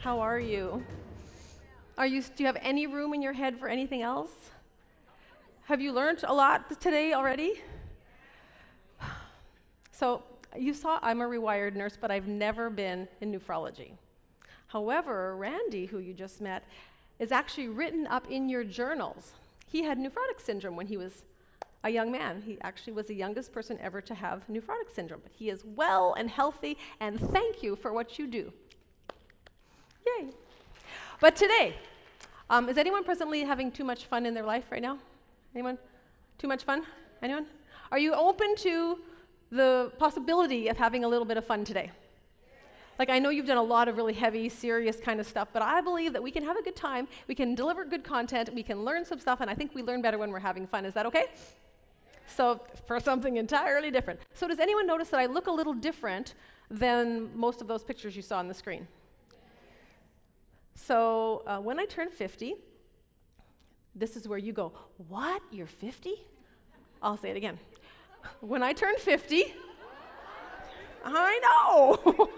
How are you? Do you have any room in your head for anything else? Have you learned a lot today already? So you saw I'm a rewired nurse, but I've never been in nephrology. However, Randy, who you just met, is actually written up in your journals. He had nephrotic syndrome when he was a young man. He actually was the youngest person ever to have nephrotic syndrome, but he is well and healthy, and thank you for what you do. Yay. But today, is anyone presently having too much fun in their life right now? Anyone? Too much fun? Anyone? Are you open to the possibility of having a little bit of fun today? Like, I know you've done a lot of really heavy, serious kind of stuff, but I believe that we can have a good time, we can deliver good content, we can learn some stuff, and I think we learn better when we're having fun. Is that okay? So, for something entirely different. So does anyone notice that I look a little different than most of those pictures you saw on the screen? So, when I turn 50, this is where you go, what, you're 50? I'll say it again. When I turned 50, I know!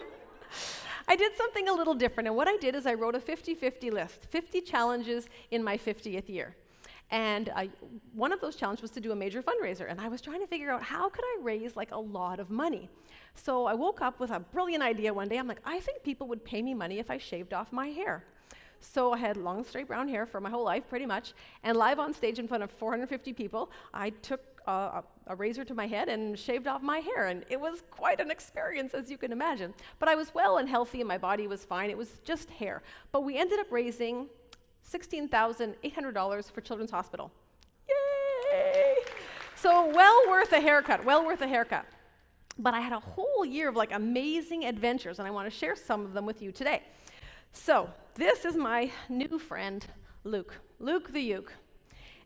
I did something a little different, and what I did is I wrote a 50-50 list, 50 challenges in my 50th year. And one of those challenges was to do a major fundraiser, and I was trying to figure out how could I raise like a lot of money. So I woke up with a brilliant idea one day. I'm like, I think people would pay me money if I shaved off my hair. So I had long, straight brown hair for my whole life, pretty much, and live on stage in front of 450 people, I took a razor to my head and shaved off my hair, and it was quite an experience, as you can imagine. But I was well and healthy, and my body was fine. It was just hair. But we ended up raising $16,800 for Children's Hospital. Yay! So well worth a haircut, well worth a haircut. But I had a whole year of like amazing adventures, and I want to share some of them with you today. So this is my new friend, Luke the Uke.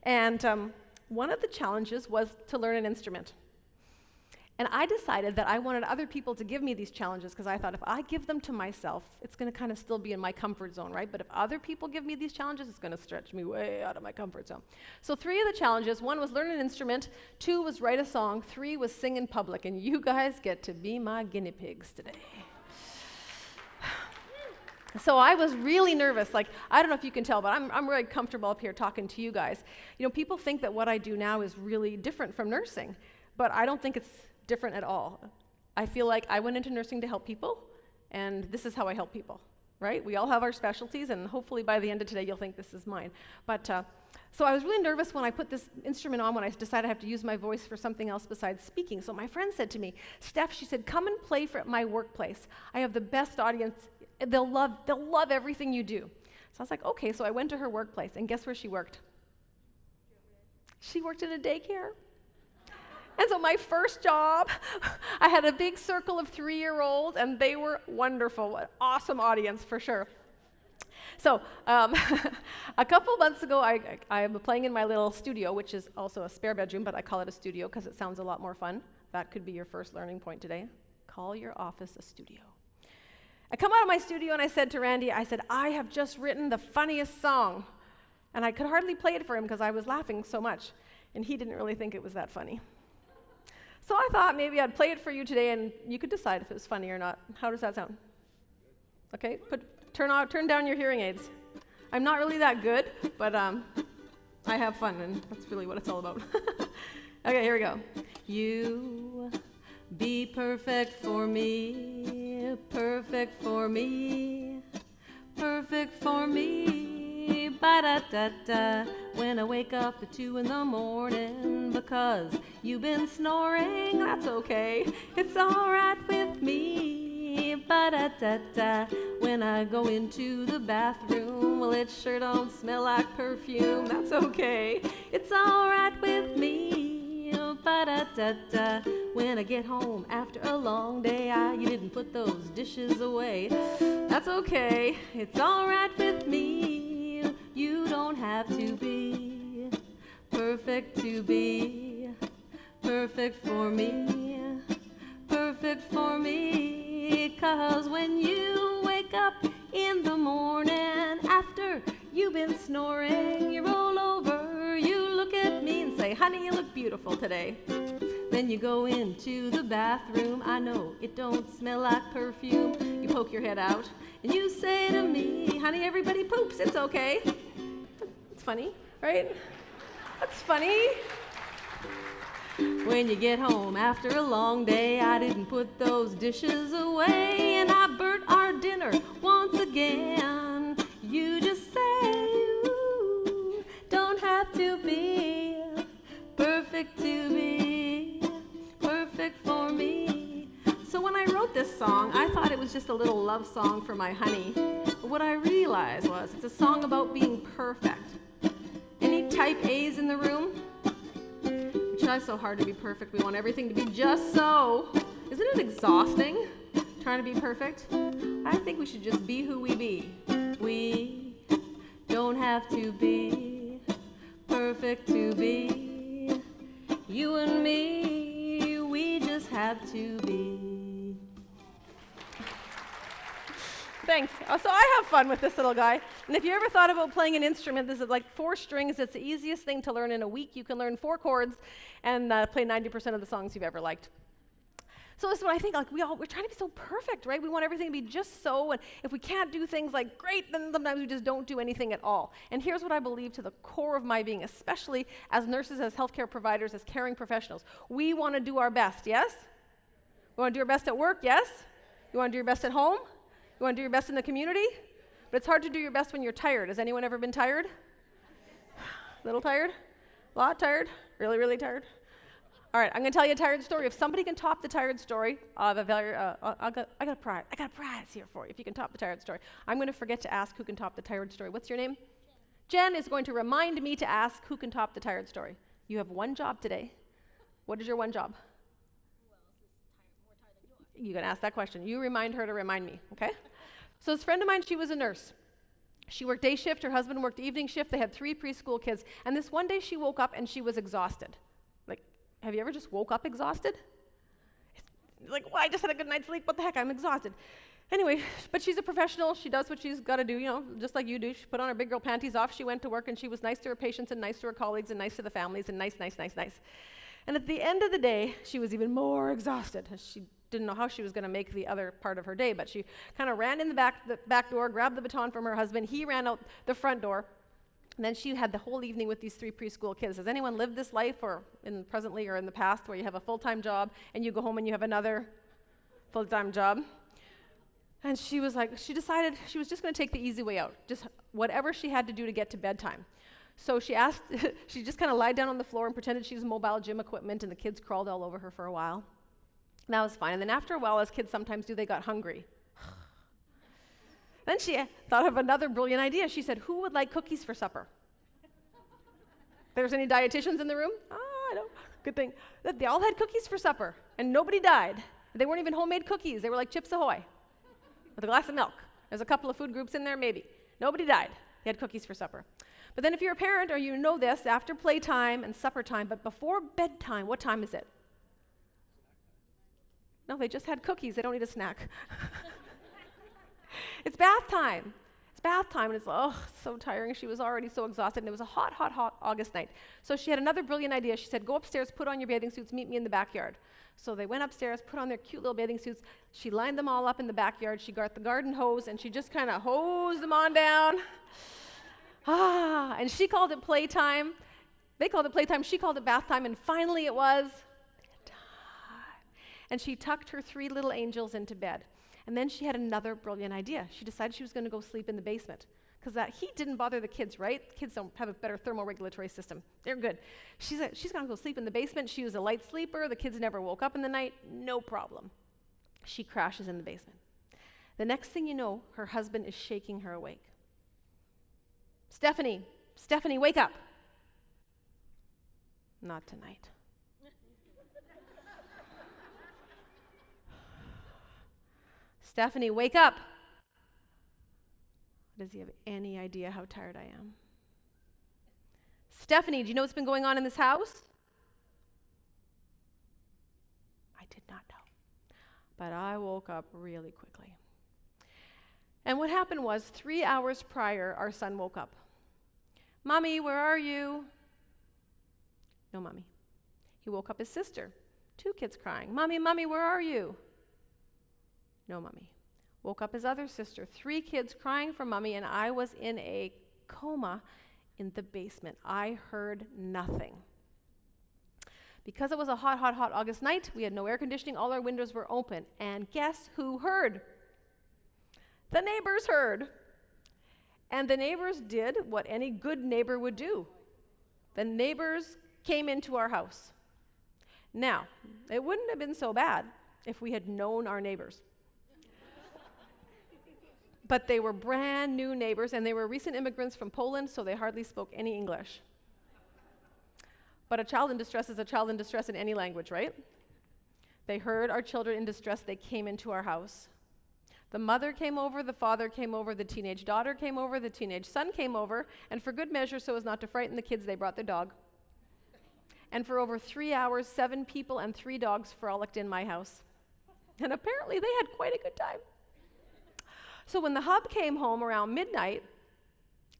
And one of the challenges was to learn an instrument. And I decided that I wanted other people to give me these challenges because I thought if I give them to myself, it's going to kind of still be in my comfort zone, right? But if other people give me these challenges, it's going to stretch me way out of my comfort zone. So 3 of the challenges, 1 was learn an instrument, 2 was write a song, 3 was sing in public. And you guys get to be my guinea pigs today. So I was really nervous. Like, I don't know if you can tell, but I'm really comfortable up here talking to you guys. You know, people think that what I do now is really different from nursing, but I don't think it's different at all. I feel like I went into nursing to help people, and this is how I help people, right? We all have our specialties, and hopefully by the end of today you'll think this is mine. But so I was really nervous when I put this instrument on, when I decided I have to use my voice for something else besides speaking. So my friend said to me, Steph, she said, come and play at my workplace. I have the best audience. They'll love everything you do. So I was like, okay. So I went to her workplace, and guess where she worked? She worked in a daycare. And so my first job, I had a big circle of 3-year-olds, and they were wonderful. An awesome audience, for sure. So a couple months ago, I'm playing in my little studio, which is also a spare bedroom, but I call it a studio because it sounds a lot more fun. That could be your first learning point today. Call your office a studio. I come out of my studio, and I said to Randy, I said, I have just written the funniest song. And I could hardly play it for him because I was laughing so much, and he didn't really think it was that funny. So I thought maybe I'd play it for you today, and you could decide if it was funny or not. How does that sound? Okay, turn down your hearing aids. I'm not really that good, but I have fun, and that's really what it's all about. Okay, here we go. You be perfect for me, perfect for me, perfect for me, ba-da-da-da, when I wake up at 2 in the morning, because you've been snoring, that's okay, it's all right with me, ba-da-da-da, when I go into the bathroom, well, it sure don't smell like perfume, that's okay, it's all right with me, ba-da-da-da, when I get home after a long day, you didn't put those dishes away, that's okay, it's all right with me. You don't have to be perfect to be perfect for me, perfect for me. 'Cause when you wake up in the morning after you've been snoring, you roll over, you look at me and say, honey, you look beautiful today. Then you go into the bathroom. I know it don't smell like perfume. You poke your head out and you say to me, honey, everybody poops, it's okay. It's funny, right? That's funny. When you get home after a long day, I didn't put those dishes away, and I burnt our dinner once again. You just say, ooh, don't have to be perfect to be perfect for me. So when I wrote this song, I thought it was just a little love song for my honey. But what I realized was it's a song about being perfect. Any type A's in the room? We try so hard to be perfect. We want everything to be just so. Isn't it exhausting trying to be perfect? I think we should just be who we be. We don't have to be perfect to be you and me. We just have to be. Thanks. So I have fun with this little guy. And if you ever thought about playing an instrument, this is like 4 strings. It's the easiest thing to learn in a week. You can learn 4 chords and play 90% of the songs you've ever liked. So this is what I think, like we're trying to be so perfect, right? We want everything to be just so, and if we can't do things like great, then sometimes we just don't do anything at all. And here's what I believe to the core of my being, especially as nurses, as healthcare providers, as caring professionals. We want to do our best, yes? We want to do our best at work, yes? You want to do your best at home? You want to do your best in the community? But it's hard to do your best when you're tired. Has anyone ever been tired? A little tired? A lot tired? Really, really tired? All right, I'm going to tell you a tired story. If somebody can top the tired story, I got a prize here for you if you can top the tired story. I'm going to forget to ask who can top the tired story. What's your name? Jen is going to remind me to ask who can top the tired story. You have one job today. What is your one job? You can ask that question. You remind her to remind me, okay? So this friend of mine, she was a nurse. She worked day shift, her husband worked evening shift. They had 3 preschool kids. And this one day she woke up and she was exhausted. Like, have you ever just woke up exhausted? It's like, well, I just had a good night's sleep. What the heck? I'm exhausted. Anyway, but she's a professional. She does what she's got to do, you know, just like you do. She put on her big girl panties off. She went to work and she was nice to her patients and nice to her colleagues and nice to the families and nice. And at the end of the day, she was even more exhausted. She didn't know how she was going to make the other part of her day, but she kind of ran in the back door, grabbed the baton from her husband. He ran out the front door. And then she had the whole evening with these 3 preschool kids. Has anyone lived this life, or presently or in the past, where you have a full-time job and you go home and you have another full-time job? And she was like, she decided she was just going to take the easy way out, just whatever she had to do to get to bedtime. So she asked, she just kind of lied down on the floor and pretended she was mobile gym equipment, and the kids crawled all over her for a while. That was fine. And then after a while, as kids sometimes do, they got hungry. Then she thought of another brilliant idea. She said, who would like cookies for supper? There's any dietitians in the room? I don't. Good thing. They all had cookies for supper, and nobody died. They weren't even homemade cookies. They were like Chips Ahoy with a glass of milk. There's a couple of food groups in there, maybe. Nobody died. They had cookies for supper. But then if you're a parent, or you know this, after playtime and supper time, but before bedtime, what time is it? No, they just had cookies. They don't need a snack. It's bath time. It's bath time, and it's so tiring. She was already so exhausted, and it was a hot August night. So she had another brilliant idea. She said, go upstairs, put on your bathing suits, meet me in the backyard. So they went upstairs, put on their cute little bathing suits. She lined them all up in the backyard. She got the garden hose, and she just kind of hosed them on down. And she called it playtime. They called it playtime. She called it bath time, and finally it was bedtime. And she tucked her 3 little angels into bed. And then she had another brilliant idea. She decided she was going to go sleep in the basement, because that heat didn't bother the kids, right? Kids don't have a better thermoregulatory system. They're good. She's going to go sleep in the basement. She was a light sleeper. The kids never woke up in the night. No problem. She crashes in the basement. The next thing you know, her husband is shaking her awake. Stephanie, wake up. Not tonight. Stephanie, wake up. Does he have any idea how tired I am? Stephanie, do you know what's been going on in this house? I did not know. But I woke up really quickly. And what happened was 3 hours prior, our son woke up. Mommy, where are you? No, Mommy. He woke up his sister. 2 kids crying. Mommy, mommy, where are you? No mommy. Woke up his other sister. 3 kids crying for mommy, and I was in a coma in the basement. I heard nothing. Because it was a hot, hot, hot August night, we had no air conditioning, all our windows were open. And guess who heard? The neighbors heard. And the neighbors did what any good neighbor would do. The neighbors came into our house. Now, it wouldn't have been so bad if we had known our neighbors. But they were brand new neighbors, and they were recent immigrants from Poland, so they hardly spoke any English. But a child in distress is a child in distress in any language, right? They heard our children in distress. They came into our house. The mother came over, the father came over, the teenage daughter came over, the teenage son came over, and for good measure, so as not to frighten the kids, they brought their dog. And for over 3 hours, 7 people and 3 dogs frolicked in my house. And apparently they had quite a good time. So when the hub came home around midnight,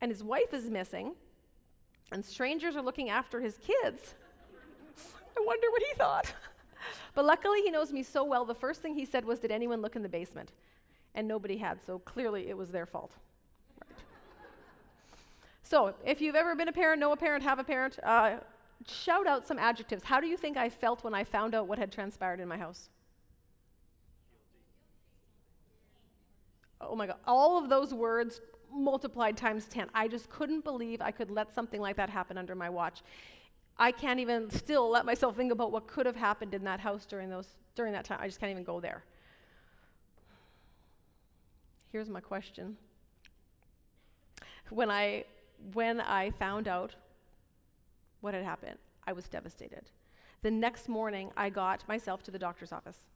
and his wife is missing, and strangers are looking after his kids, I wonder what he thought. But luckily, he knows me so well, the first thing he said was, did anyone look in the basement? And nobody had, so clearly it was their fault. Right. So if you've ever been a parent, know a parent, have a parent, shout out some adjectives. How do you think I felt when I found out what had transpired in my house? Oh my God, all of those words multiplied times 10. I just couldn't believe I could let something like that happen under my watch. I can't even still let myself think about what could have happened in that house during that time. I just can't even go there. Here's my question. When I found out what had happened, I was devastated. The next morning, I got myself to the doctor's office,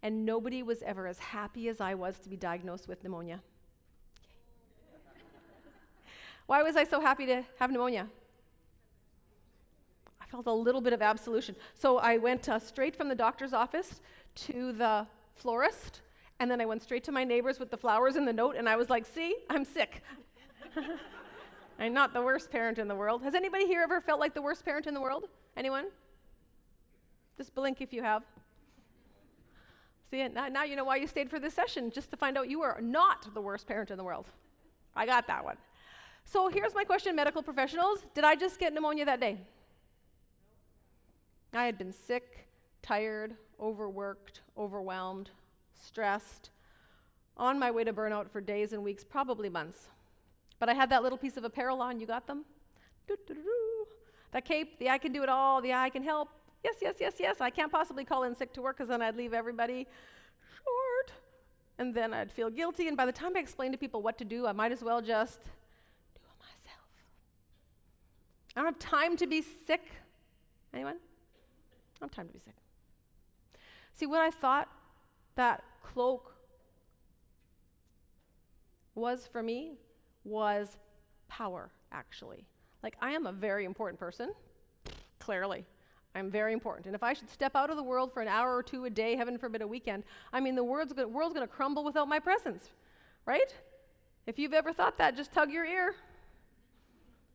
and nobody was ever as happy as I was to be diagnosed with pneumonia. Why was I so happy to have pneumonia? I felt a little bit of absolution. So I went straight from the doctor's office to the florist, and then I went straight to my neighbors with the flowers and the note, and I was like, see, I'm sick. I'm not the worst parent in the world. Has anybody here ever felt like the worst parent in the world? Anyone? Just blink if you have. See, now you know why you stayed for this session, just to find out you are not the worst parent in the world. I got that one. So here's my question, medical professionals. Did I just get pneumonia that day? I had been sick, tired, overworked, overwhelmed, stressed, on my way to burnout for days and weeks, probably months. But I had that little piece of apparel on. You got them? Doo-doo-doo-doo. That cape, the I can do it all, the I can help. Yes, yes, yes, yes. I can't possibly call in sick to work because then I'd leave everybody short. And then I'd feel guilty. And by the time I explained to people what to do, I might as well just do it myself. I don't have time to be sick. Anyone? I don't have time to be sick. See, what I thought that cloak was for me was power, actually. Like, I am a very important person, clearly. I'm very important. And if I should step out of the world for an hour or 2 a day, heaven forbid a weekend, I mean, the world's going to crumble without my presence, right? If you've ever thought that, just tug your ear.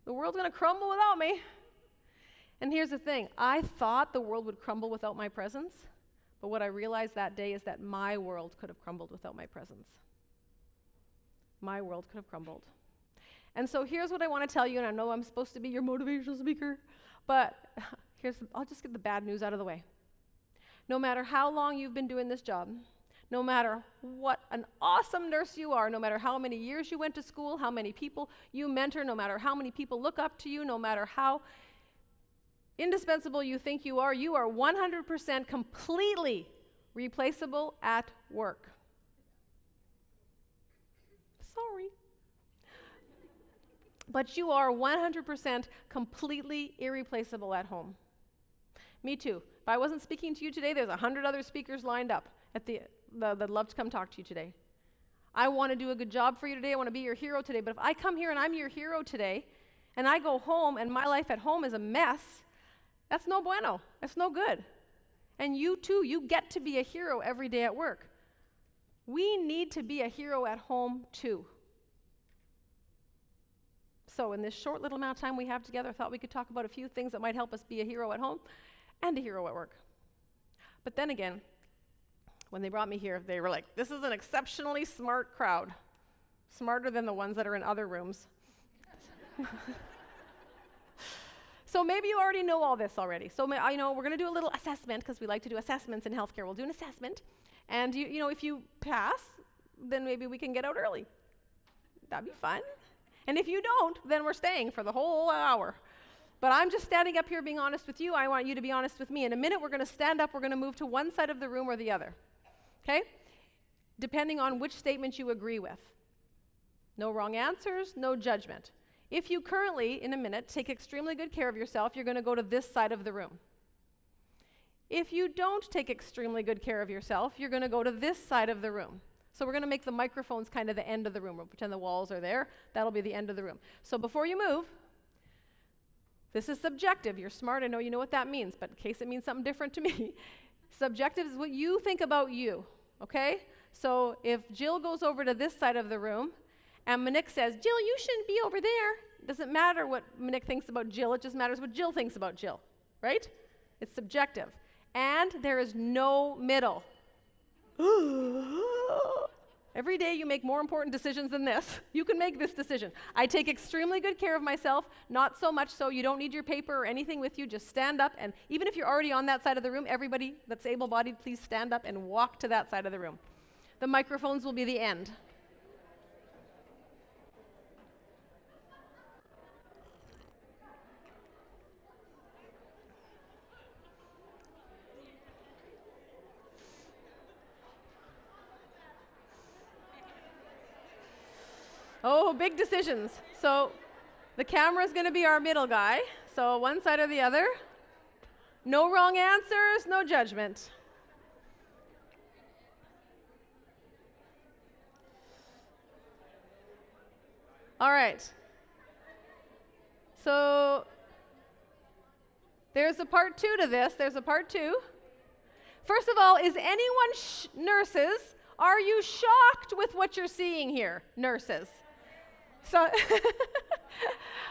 The world's going to crumble without me. And here's the thing. I thought the world would crumble without my presence, but what I realized that day is that my world could have crumbled without my presence. My world could have crumbled. And so here's what I want to tell you, and I know I'm supposed to be your motivational speaker, but I'll just get the bad news out of the way. No matter how long you've been doing this job, no matter what an awesome nurse you are, no matter how many years you went to school, how many people you mentor, no matter how many people look up to you, no matter how indispensable you think you are 100% completely replaceable at work. Sorry. But you are 100% completely irreplaceable at home. Me too. If I wasn't speaking to you today, there's 100 other speakers lined up that'd love to come talk to you today. I want to do a good job for you today. I want to be your hero today. But if I come here and I'm your hero today, and I go home and my life at home is a mess, that's no bueno. That's no good. And you too, you get to be a hero every day at work. We need to be a hero at home too. So in this short little amount of time we have together, I thought we could talk about a few things that might help us be a hero at home and a hero at work. But then again, when they brought me here, they were like, this is an exceptionally smart crowd. Smarter than the ones that are in other rooms. So maybe you already know all this already. So we're going to do a little assessment, because we like to do assessments in healthcare. We'll do an assessment. And if you pass, then maybe we can get out early. That'd be fun. And if you don't, then we're staying for the whole hour. But I'm just standing up here being honest with you. I want you to be honest with me. In a minute, we're going to stand up. We're going to move to one side of the room or the other. Okay? Depending on which statement you agree with. No wrong answers, no judgment. If you currently, in a minute, take extremely good care of yourself, you're going to go to this side of the room. If you don't take extremely good care of yourself, you're going to go to this side of the room. So we're going to make the microphones kind of the end of the room. We'll pretend the walls are there. That'll be the end of the room. So before you move, this is subjective. You're smart. I know you know what that means, but in case it means something different to me, subjective is what you think about you, okay? So if Jill goes over to this side of the room, and Monique says, Jill, you shouldn't be over there. It doesn't matter what Monique thinks about Jill. It just matters what Jill thinks about Jill, right? It's subjective. And there is no middle. Every day you make more important decisions than this. You can make this decision. I take extremely good care of myself, not so much so you don't need your paper or anything with you. Just stand up, and even if you're already on that side of the room, everybody that's able-bodied, please stand up and walk to that side of the room. The microphones will be the end. Oh, big decisions. So the camera is going to be our middle guy. So one side or the other. No wrong answers, no judgment. All right. So there's a part 2 to this. There's a part 2. First of all, is anyone nurses, are you shocked with what you're seeing here, nurses? So,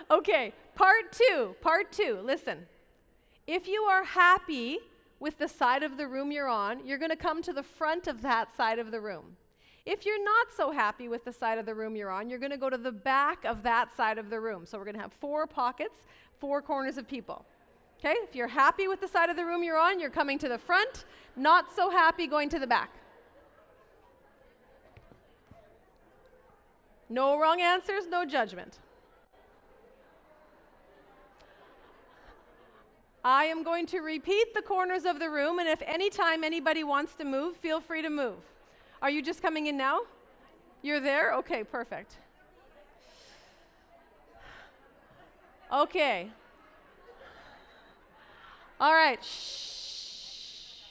okay, part two, listen. If you are happy with the side of the room you're on, you're going to come to the front of that side of the room. If you're not so happy with the side of the room you're on, you're going to go to the back of that side of the room. So we're going to have 4 pockets, 4 corners of people. Okay, if you're happy with the side of the room you're on, you're coming to the front. Not so happy, going to the back. No wrong answers, no judgment. I am going to repeat the corners of the room, and if any time anybody wants to move, feel free to move. Are you just coming in now? You're there? Okay, perfect. Okay. All right. Shh.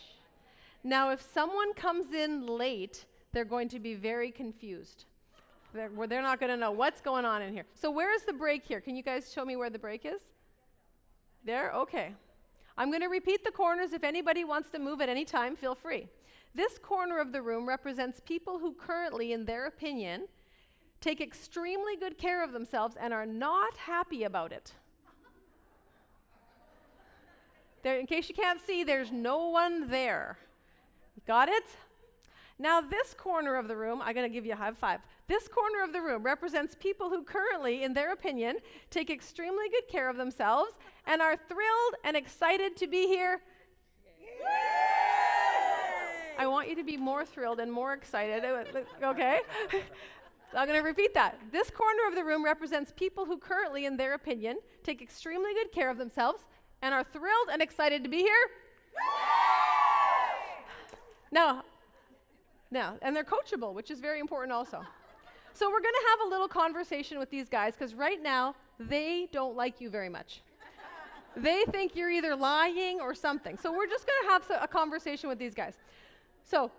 Now, if someone comes in late, they're going to be very confused. They're not going to know what's going on in here. So where is the break here? Can you guys show me where the break is? There? Okay. I'm going to repeat the corners. If anybody wants to move at any time, feel free. This corner of the room represents people who currently, in their opinion, take extremely good care of themselves and are not happy about it. There, in case you can't see, there's no one there. Got it? Now this corner of the room, I'm going to give you a high five. This corner of the room represents people who currently, in their opinion, take extremely good care of themselves and are thrilled and excited to be here. Yay! I want you to be more thrilled and more excited, okay? I'm going to repeat that. This corner of the room represents people who currently, in their opinion, take extremely good care of themselves and are thrilled and excited to be here. Now, and they're coachable, which is very important also. So we're going to have a little conversation with these guys, because right now, they don't like you very much. They think you're either lying or something. So we're just going to have a conversation with these guys. So,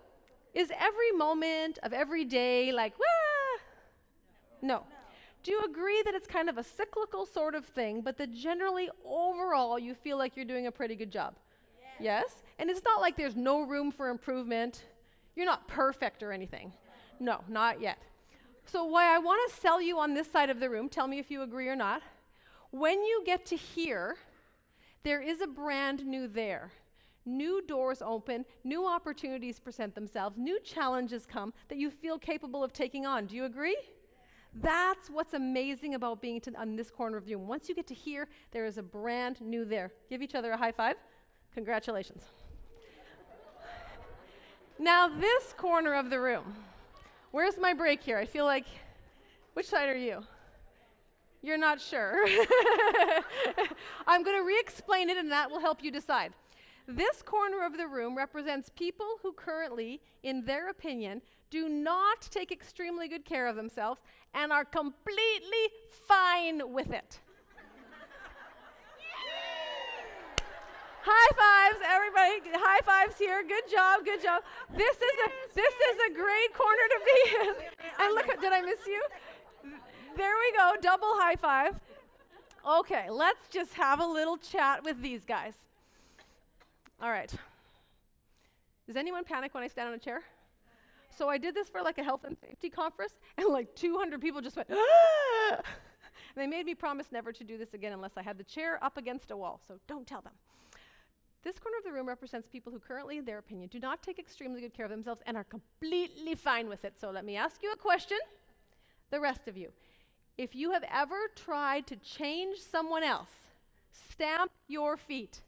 is every moment of every day like, wah? No. Do you agree that it's kind of a cyclical sort of thing, but that generally, overall, you feel like you're doing a pretty good job? Yes? And it's not like there's no room for improvement. You're not perfect or anything. No, not yet. So why I want to sell you on this side of the room, tell me if you agree or not. When you get to here, there is a brand new there. new doors open, new opportunities present themselves, new challenges come that you feel capable of taking on. Do you agree? That's what's amazing about being on this corner of the room. Once you get to here, there is a brand new there. Give each other a high five. Congratulations. Now this corner of the room, where's my break here? I feel like, which side are you? You're not sure. I'm going to re-explain it and that will help you decide. This corner of the room represents people who currently, in their opinion, do not take extremely good care of themselves and are completely fine with it. High fives, everybody. High fives here. Good job, good job. This is a great corner to be in. And look, did I miss you? There we go, double high five. Okay, let's just have a little chat with these guys. All right. Does anyone panic when I stand on a chair? So I did this for like a health and safety conference, and like 200 people just went, ah! And they made me promise never to do this again unless I had the chair up against a wall, so don't tell them. This corner of the room represents people who currently, in their opinion, do not take extremely good care of themselves and are completely fine with it. So let me ask you a question, the rest of you. If you have ever tried to change someone else, stamp your feet.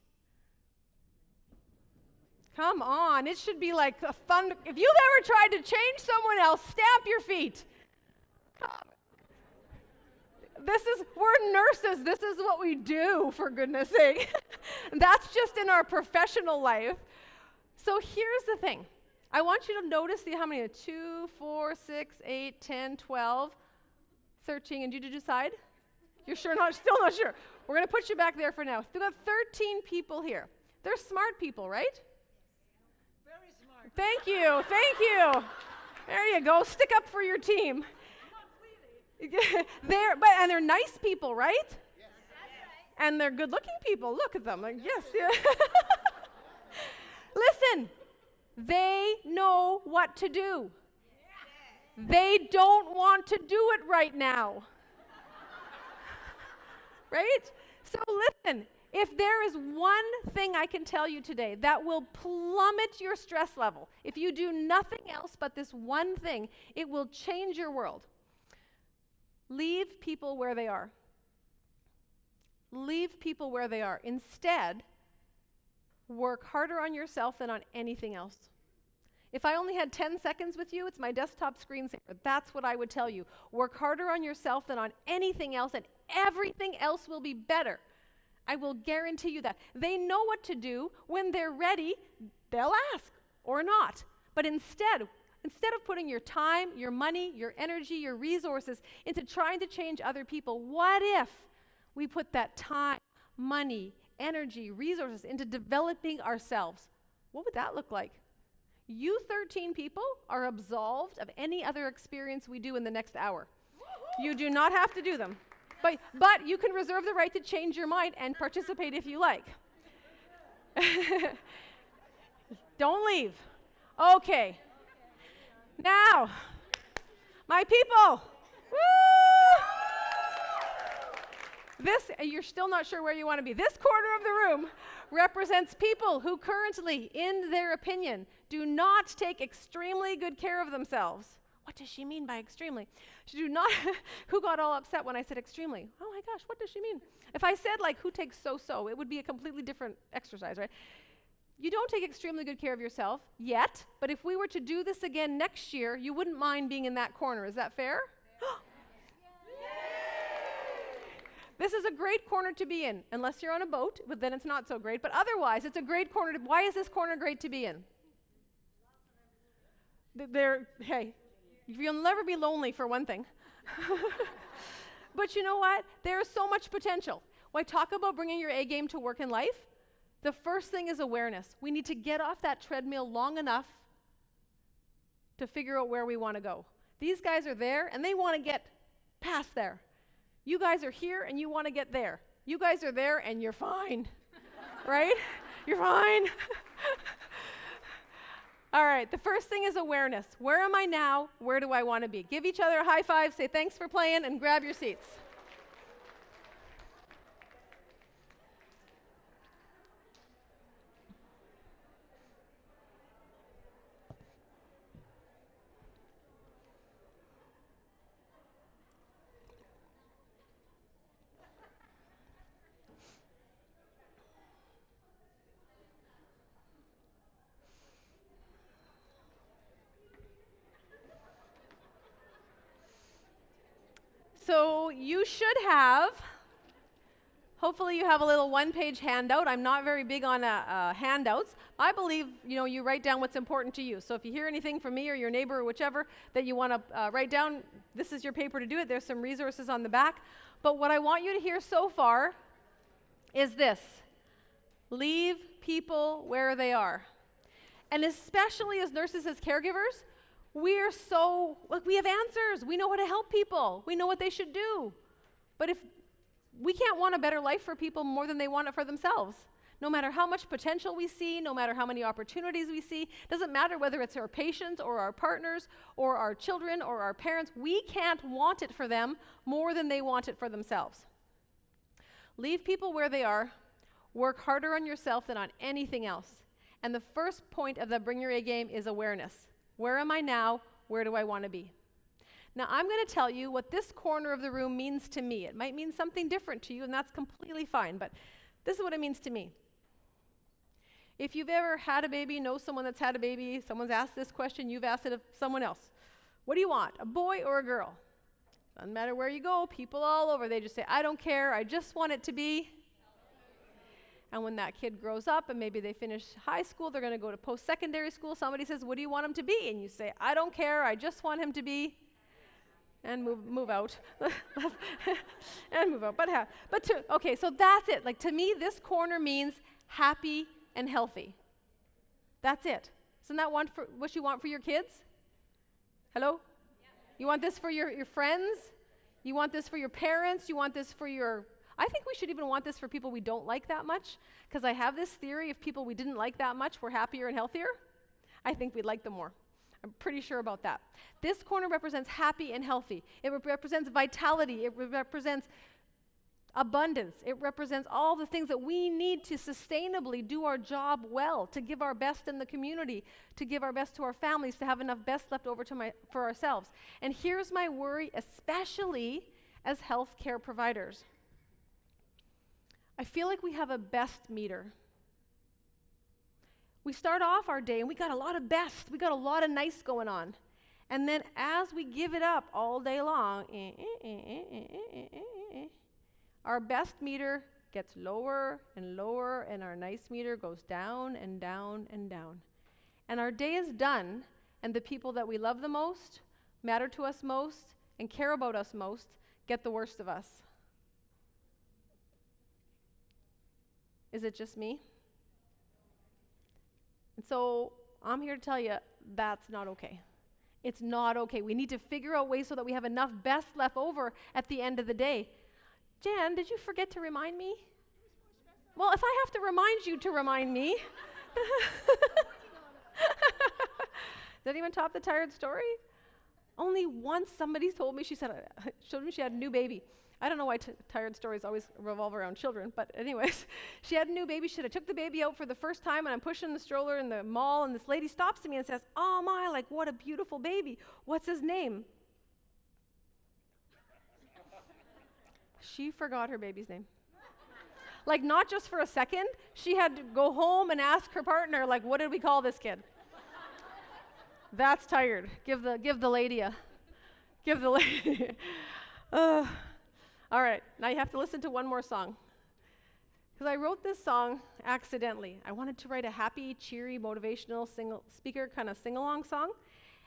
Come on, it should be like a fun. If you've ever tried to change someone else, stamp your feet. We're nurses. This is what we do, for goodness sake. That's just in our professional life. So here's the thing. I want you to notice how many, 2, 4, 6, 8, 10, 12, 13, and did you decide? You're still not sure. We're going to put you back there for now. We've got 13 people here. They're smart people, right? Very smart. Thank you. There you go. Stick up for your team. They're nice people, right? Yes. And they're good-looking people. Look at them. Like, yes. Yeah. Listen, they know what to do. They don't want to do it right now. Right? So listen, if there is one thing I can tell you today that will plummet your stress level, if you do nothing else but this one thing, it will change your world. Leave people where they are. Leave people where they are. Instead, work harder on yourself than on anything else. If I only had 10 seconds with you, it's my desktop screensaver. That's what I would tell you. Work harder on yourself than on anything else, and everything else will be better. I will guarantee you that. They know what to do. When they're ready, they'll ask or not. But instead of putting your time, your money, your energy, your resources into trying to change other people, what if we put that time, money, energy, resources into developing ourselves? What would that look like? You 13 people are absolved of any other experience we do in the next hour. You do not have to do them. But you can reserve the right to change your mind and participate if you like. Don't leave. Okay. Now, my people. Woo! You're still not sure where you want to be. This corner of the room represents people who currently, in their opinion, do not take extremely good care of themselves. What does she mean by extremely? Who got all upset when I said extremely? Oh my gosh, what does she mean? If I said like who takes so-so, it would be a completely different exercise, right? You don't take extremely good care of yourself yet, but if we were to do this again next year, you wouldn't mind being in that corner. Is that fair? This is a great corner to be in, unless you're on a boat, but then it's not so great. But otherwise, it's a great corner. Why is this corner great to be in? Hey, you'll never be lonely for one thing. But you know what? There's so much potential. When I talk about bringing your A game to work in life, the first thing is awareness. We need to get off that treadmill long enough to figure out where we want to go. These guys are there, and they want to get past there. You guys are here, and you want to get there. You guys are there, and you're fine. Right? You're fine. All right, the first thing is awareness. Where am I now? Where do I want to be? Give each other a high five, say thanks for playing, and grab your seats. So you should have, hopefully you have a little one-page handout. I'm not very big on handouts. I believe, you write down what's important to you. So if you hear anything from me or your neighbor or whichever that you want to write down, this is your paper to do it. There's some resources on the back. But what I want you to hear so far is this: leave people where they are. And especially as nurses, as caregivers, we have answers. We know how to help people. We know what they should do. But if we can't want a better life for people more than they want it for themselves, no matter how much potential we see, no matter how many opportunities we see, doesn't matter whether it's our patients or our partners or our children or our parents, we can't want it for them more than they want it for themselves. Leave people where they are. Work harder on yourself than on anything else. And the first point of the Bring Your A game is awareness. Where am I now? Where do I want to be? Now, I'm going to tell you what this corner of the room means to me. It might mean something different to you, and that's completely fine, but this is what it means to me. If you've ever had a baby, know someone that's had a baby, someone's asked this question, you've asked it of someone else. What do you want, a boy or a girl? Doesn't matter where you go, people all over, they just say, I don't care, I just want it to be. And when that kid grows up and maybe they finish high school, they're going to go to post-secondary school, somebody says, what do you want him to be? And you say, I don't care, I just want him to be. And move out. And move out. Okay, so that's it. Like, to me, this corner means happy and healthy. That's it. Isn't that what you want for your kids? Hello? Yeah. You want this for your friends? You want this for your parents? You want this for I think we should even want this for people we don't like that much, because I have this theory, if people we didn't like that much were happier and healthier, I think we'd like them more. I'm pretty sure about that. This corner represents happy and healthy. It represents vitality. It represents abundance. It represents all the things that we need to sustainably do our job well, to give our best in the community, to give our best to our families, to have enough best left over for ourselves. And here's my worry, especially as healthcare providers. I feel like we have a best meter. We start off our day and we got a lot of best, we got a lot of nice going on. And then as we give it up all day long, our best meter gets lower and lower, and our nice meter goes down and down and down. And our day is done, and the people that we love the most, matter to us most, and care about us most, get the worst of us. Is it just me? And so I'm here to tell you that's not okay. It's not okay. We need to figure out ways so that we have enough best left over at the end of the day. Jan, did you forget to remind me? Well, if I have to remind you to remind me. Did anyone top the tired story? Only once somebody told me, she said she had a new baby. I don't know why tired stories always revolve around children, but anyways, she had a new baby. She took the baby out for the first time, and I'm pushing the stroller in the mall, and this lady stops to me and says, oh my, like, what a beautiful baby. What's his name? She forgot her baby's name. Like, not just for a second, she had to go home and ask her partner, like, what did we call this kid? That's tired. Give the lady. All right, now you have to listen to one more song. Because I wrote this song accidentally. I wanted to write a happy, cheery, motivational speaker kind of sing-along song.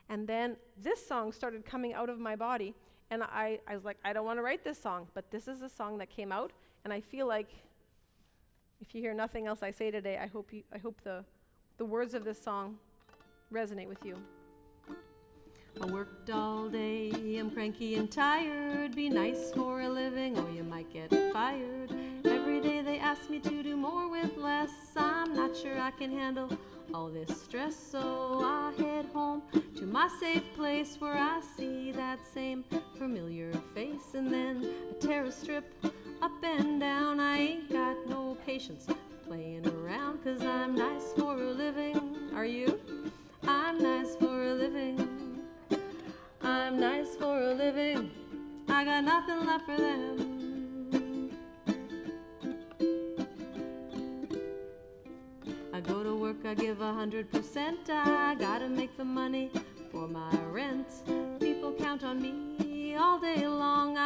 And then this song started coming out of my body. And I was like, I don't want to write this song. But this is a song that came out. And I feel like if you hear nothing else I say today, I hope the words of this song resonate with you. I worked all day, I'm cranky and tired. Be nice for a living, or you might get fired. Every day they ask me to do more with less. I'm not sure I can handle all this stress, so I head home to my safe place where I see that same familiar face. And then I tear a strip up and down. I ain't got no patience playing around, 'cause I'm nice for a living. Are you? I'm nice for a living. I'm nice for a living. I got nothing left for them. I go to work, I give 100%. I gotta make the money for my rent. People count on me all day long.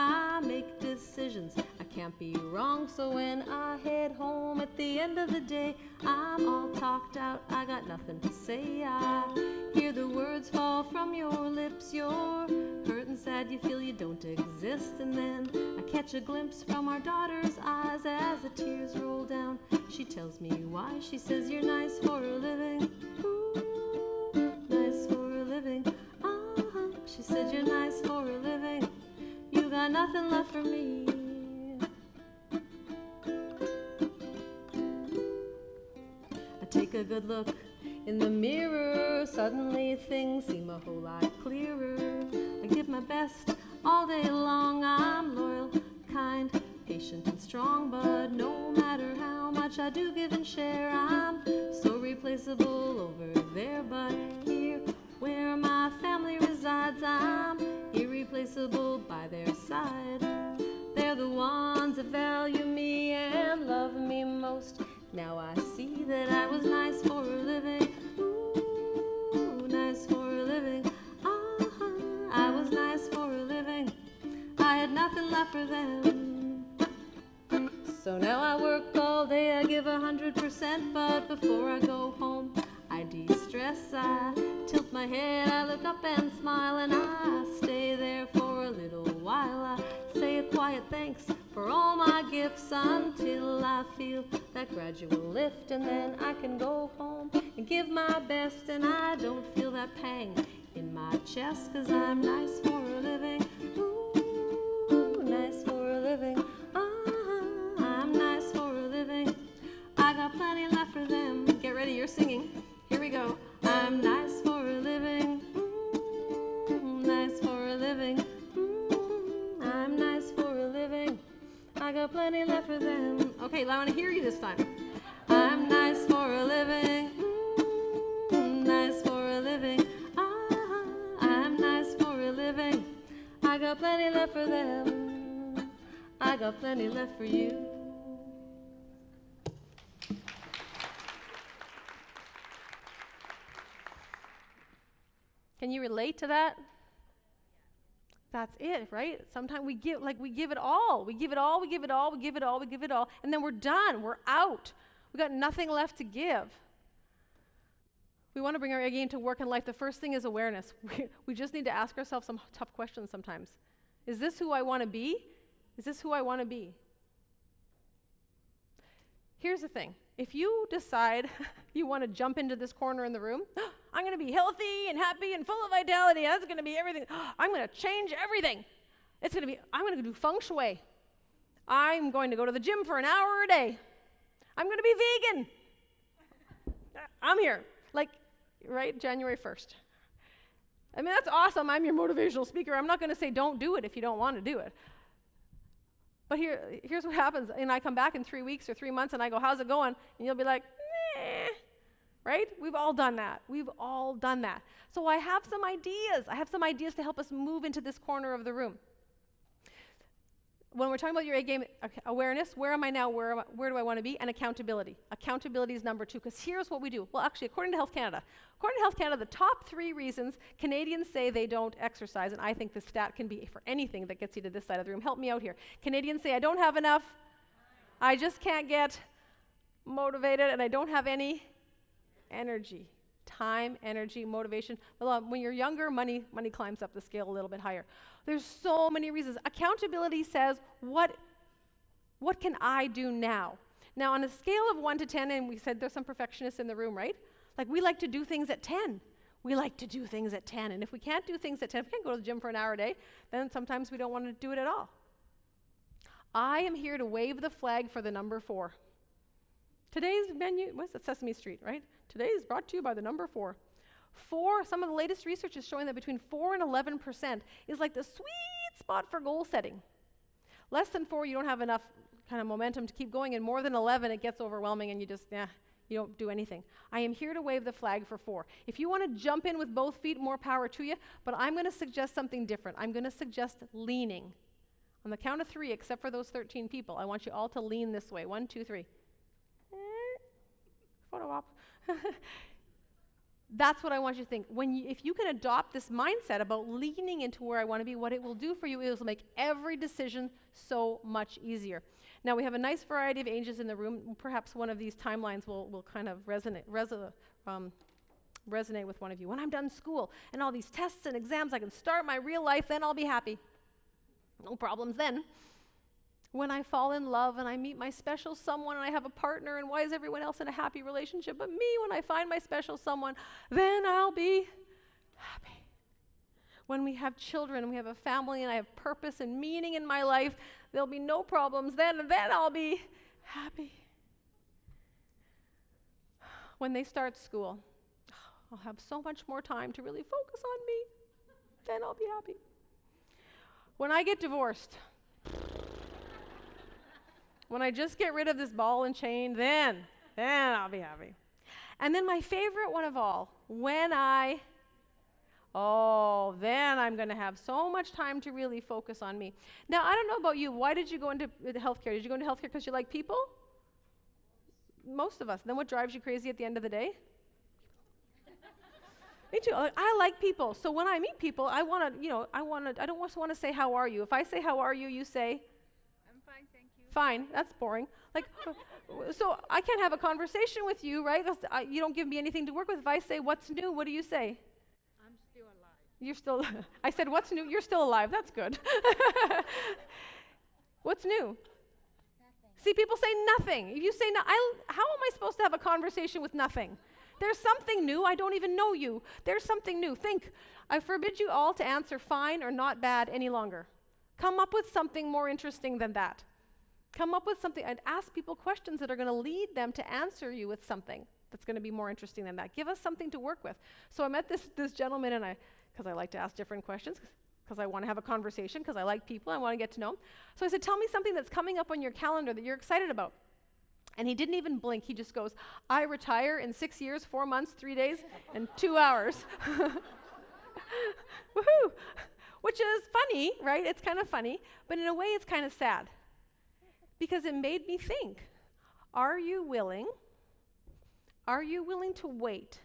can't be wrong. So when I head home at the end of the day, I'm all talked out, I got nothing to say. I hear the words fall from your lips, you're hurt and sad, you feel you don't exist. And then I catch a glimpse from our daughter's eyes as the tears roll down. She tells me why, she says you're nice for a living. Ooh, nice for a living. She said you're nice for a living. You got nothing left for me. I take a good look in the mirror. Suddenly things seem a whole lot clearer. I give my best all day long. I'm loyal, kind, patient and strong. But no matter how much I do give and share, I'm so replaceable over there. But here where my family resides, I'm irreplaceable by their side. They're the ones that value me and love me most. Now I see that I was nice for a living. Ooh, nice for a living. I was nice for a living. I had nothing left for them. So now I work all day, I give 100%, but before I go home, I de-stress, I tilt my head, I look up and smile, and I stay there for a little while. I say a quiet thanks for all my gifts until I feel that gradual lift, and then I can go home and give my best, and I don't feel that pang in my chest, 'cause I'm nice for a living. Ooh, nice for a living. I'm nice for a living. I got plenty left for them. Get ready, you're singing. Here we go. I'm nice for a living. Nice for a living. I'm nice for a living. I got plenty left for them. Okay, I want to hear you this time. I'm nice for a living. Nice for a living. I'm nice for a living. I got plenty left for them. I got plenty left for you. Can you relate to that? That's it, right? Sometimes we give it all. We give it all, we give it all, we give it all, we give it all, and then we're done. We're out. We got nothing left to give. We want to bring our A game to work in life. The first thing is awareness. We just need to ask ourselves some tough questions sometimes. Is this who I want to be? Is this who I want to be? Here's the thing. If you decide you want to jump into this corner in the room, I'm going to be healthy and happy and full of vitality. That's going to be everything. I'm going to change everything. I'm going to do feng shui. I'm going to go to the gym for an hour a day. I'm going to be vegan. I'm here. Right? January 1st. I mean, that's awesome. I'm your motivational speaker. I'm not going to say don't do it if you don't want to do it. But here's what happens. And I come back in 3 weeks or 3 months and I go, how's it going? And you'll be like, nah. Right? We've all done that. We've all done that. So I have some ideas. I have some ideas to help us move into this corner of the room. When we're talking about your A game, awareness, where am I now, where do I want to be, and accountability. Accountability is number 2, because here's what we do. Well, actually, according to Health Canada, the top 3 reasons Canadians say they don't exercise, and I think this stat can be for anything that gets you to this side of the room. Help me out here. Canadians say, I don't have enough, I just can't get motivated, and I don't have any energy. Time, energy, motivation. When you're younger, money climbs up the scale a little bit higher. There's so many reasons. Accountability says, what can I do now? Now, on a scale of 1 to 10, and we said there's some perfectionists in the room, right? We like to do things at 10. We like to do things at 10. And if we can't do things at 10, if we can't go to the gym for an hour a day, then sometimes we don't want to do it at all. I am here to wave the flag for the number 4. Today's menu, what's it? Sesame Street, right? Today is brought to you by the number 4. Some of the latest research is showing that between 4 and 11% is like the sweet spot for goal setting. Less than 4, you don't have enough kind of momentum to keep going, and more than 11, it gets overwhelming and you just, you don't do anything. I am here to wave the flag for 4. If you want to jump in with both feet, more power to you, but I'm going to suggest something different. I'm going to suggest leaning. On the count of 3, except for those 13 people, I want you all to lean this way. 1, 2, 3. Photo op. That's what I want you to think. If you can adopt this mindset about leaning into where I want to be, what it will do for you is it'll make every decision so much easier. Now, we have a nice variety of ages in the room. Perhaps one of these timelines will kind of resonate with one of you. When I'm done school and all these tests and exams, I can start my real life, then I'll be happy. No problems then. When I fall in love and I meet my special someone and I have a partner, and why is everyone else in a happy relationship but me? When I find my special someone, then I'll be happy. When we have children and we have a family and I have purpose and meaning in my life, there'll be no problems then, and then I'll be happy. When they start school, I'll have so much more time to really focus on me, then I'll be happy. When I get divorced, when I just get rid of this ball and chain, then I'll be happy. And then my favorite one of all, then I'm going to have so much time to really focus on me. Now, I don't know about you. Why did you go into healthcare? Did you go into healthcare because you like people? Most of us. Then what drives you crazy at the end of the day? Me too. I like people. So when I meet people, I don't just want to say, how are you? If I say, how are you, you say, I'm fine, thank you. fine. That's boring. Like, so I can't have a conversation with you, right? You don't give me anything to work with. If I say, what's new, what do you say? I'm still alive. You're still, I said, what's new? You're still alive. That's good. What's new? Nothing. See, people say nothing. If you say, how am I supposed to have a conversation with nothing? There's something new. I don't even know you. There's something new. Think. I forbid you all to answer fine or not bad any longer. Come up with something more interesting than that. Come up with something and ask people questions that are going to lead them to answer you with something that's going to be more interesting than that. Give us something to work with. So I met this gentleman, and because I like to ask different questions, because I want to have a conversation, because I like people, I want to get to know them. So I said, tell me something that's coming up on your calendar that you're excited about. And he didn't even blink. He just goes, I retire in 6 years, 4 months, 3 days, and 2 hours. Woohoo! Which is funny, right? It's kind of funny, but in a way it's kind of sad. Because it made me think, are you willing to wait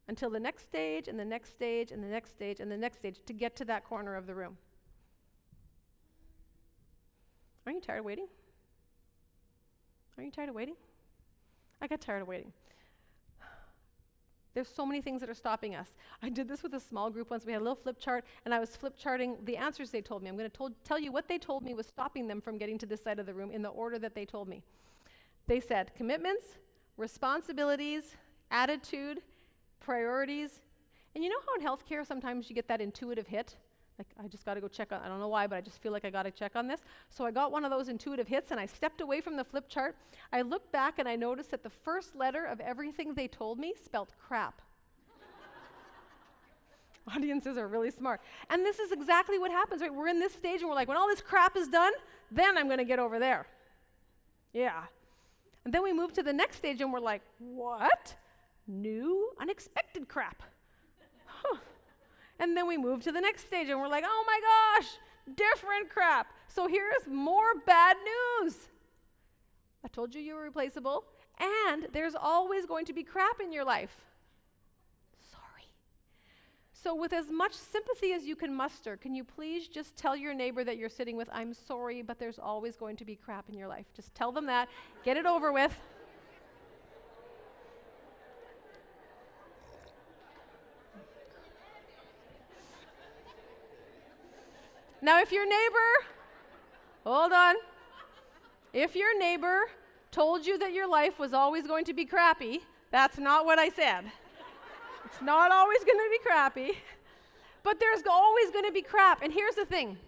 until the next stage and the next stage and the next stage and the next stage to get to that corner of the room? Aren't you tired of waiting? Are you tired of waiting? I got tired of waiting. There's so many things that are stopping us. I did this with a small group once. We had a little flip chart, and I was flip charting the answers they told me. I'm going to tell you what they told me was stopping them from getting to this side of the room in the order that they told me. They said commitments, responsibilities, attitude, priorities. And you know how in healthcare sometimes you get that intuitive hit? Like, I just got to go check on, I don't know why, but I just feel like I got to check on this. So I got one of those intuitive hits, and I stepped away from the flip chart. I looked back, and I noticed that the first letter of everything they told me spelled crap. Audiences are really smart. And this is exactly what happens, right? We're in this stage, and we're like, when all this crap is done, then I'm going to get over there. Yeah. And then we move to the next stage, and we're like, what? New, unexpected crap. Huh. And then we move to the next stage, and we're like, oh my gosh, different crap. So here's more bad news. I told you were replaceable, and there's always going to be crap in your life. Sorry. So with as much sympathy as you can muster, can you please just tell your neighbor that you're sitting with, I'm sorry, but there's always going to be crap in your life. Just tell them that. Get it over with. Now, if your neighbor, hold on, if your neighbor told you that your life was always going to be crappy, that's not what I said. It's not always going to be crappy, but there's always going to be crap. And here's the thing.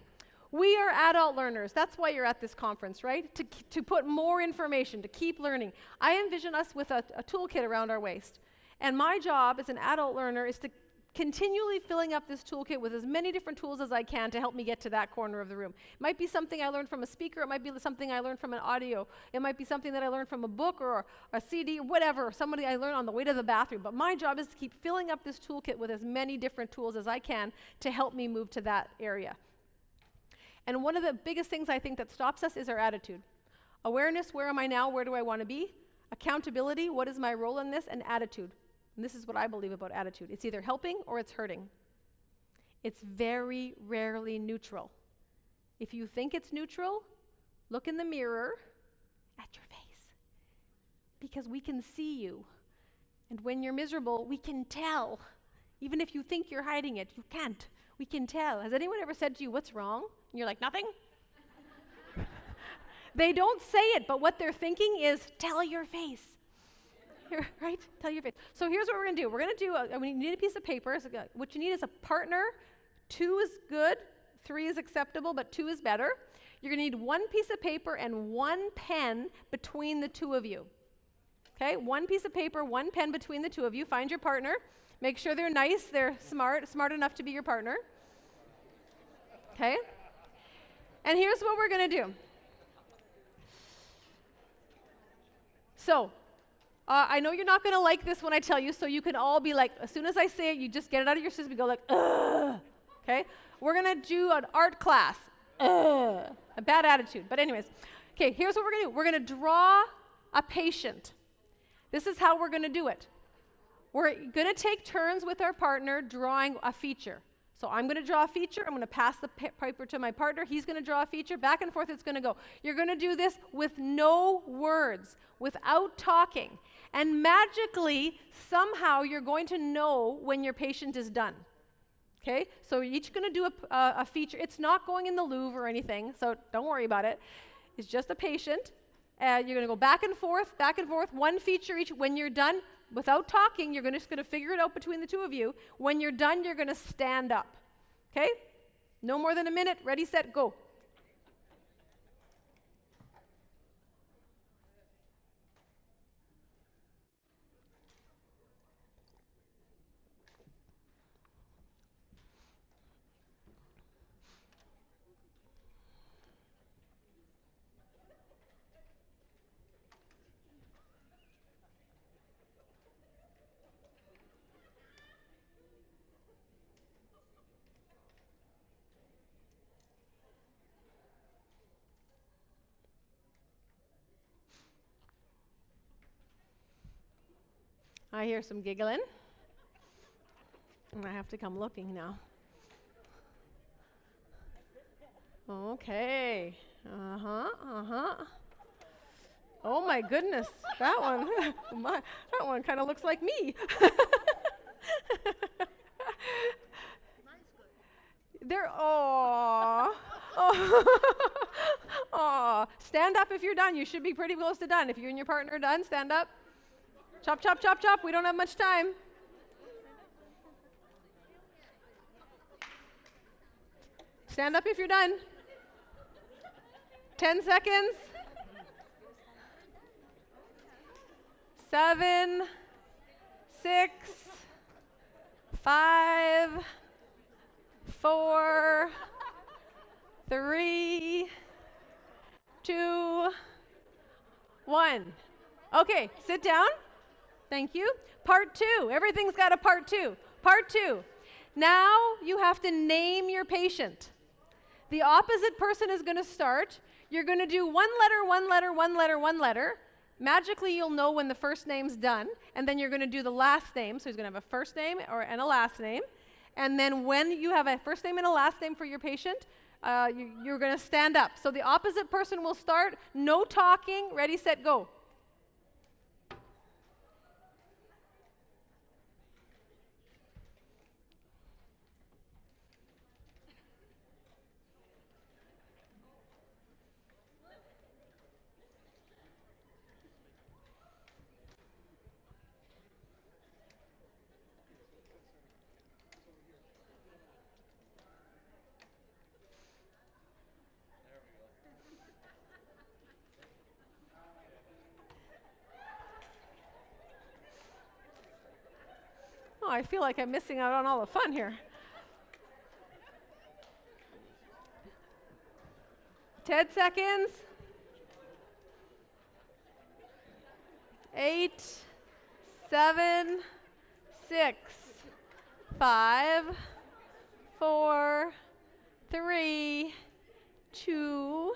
We are adult learners. That's why you're at this conference, right? To put more information, to keep learning. I envision us with a toolkit around our waist. And my job as an adult learner is to continually filling up this toolkit with as many different tools as I can to help me get to that corner of the room. It might be something I learned from a speaker. It might be something I learned from an audio. It might be something that I learned from a book or a CD, whatever, somebody I learned on the way to the bathroom. But my job is to keep filling up this toolkit with as many different tools as I can to help me move to that area. And one of the biggest things I think that stops us is our attitude. Awareness, where am I now? Where do I want to be? Accountability, what is my role in this? And attitude. And this is what I believe about attitude. It's either helping or it's hurting. It's very rarely neutral. If you think it's neutral, look in the mirror at your face. Because we can see you. And when you're miserable, we can tell. Even if you think you're hiding it, you can't. We can tell. Has anyone ever said to you, "What's wrong?" And you're like, "Nothing." They don't say it, but what they're thinking is, "Tell your face." Right? Tell your face. So here's what we're going to do. We're going to do, we need a piece of paper. So what you need is a partner. 2 is good. 3 is acceptable, but 2 is better. You're going to need 1 piece of paper and 1 pen between the 2 of you. Okay? 1 piece of paper, 1 pen between the 2 of you. Find your partner. Make sure they're nice, they're smart enough to be your partner. Okay? And here's what we're going to do. So, I know you're not going to like this when I tell you, so you can all be like, as soon as I say it, you just get it out of your system and go like, ugh. Okay? We're going to do an art class. Ugh. A bad attitude. But anyways, okay, here's what we're going to do. We're going to draw a patient. This is how we're going to do it. We're going to take turns with our partner drawing a feature. So I'm going to draw a feature. I'm going to pass the paper to my partner. He's going to draw a feature. Back and forth it's going to go. You're going to do this with no words, without talking. And magically, somehow, you're going to know when your patient is done. Okay? So you're each going to do a feature. It's not going in the Louvre or anything, so don't worry about it. It's just a patient. You're going to go back and forth, 1 feature each. When you're done, without talking, you're just going to figure it out between the 2 of you. When you're done, you're going to stand up. Okay? No more than a minute. Ready, set, go. I hear some giggling. And I have to come looking now. Okay. Oh my goodness, that one kind of looks like me. They're, aw. Aw. Stand up if you're done. You should be pretty close to done. If you and your partner are done, stand up. Chop, chop, chop, chop. We don't have much time. Stand up if you're done. 10 seconds. 7, 6, 5, 4, 3, 2, 1. Okay, sit down. Thank you. Part 2. Everything's got a part 2. Part 2. Now you have to name your patient. The opposite person is going to start. You're going to do 1 letter, 1 letter, 1 letter, 1 letter. Magically, you'll know when the first name's done, and then you're going to do the last name. So he's going to have a first name and a last name. And then when you have a first name and a last name for your patient, you're going to stand up. So the opposite person will start. No talking. Ready, set, go. Oh, I feel like I'm missing out on all the fun here. 10 seconds. 8, 7, 6, 5, 4, 3, 2,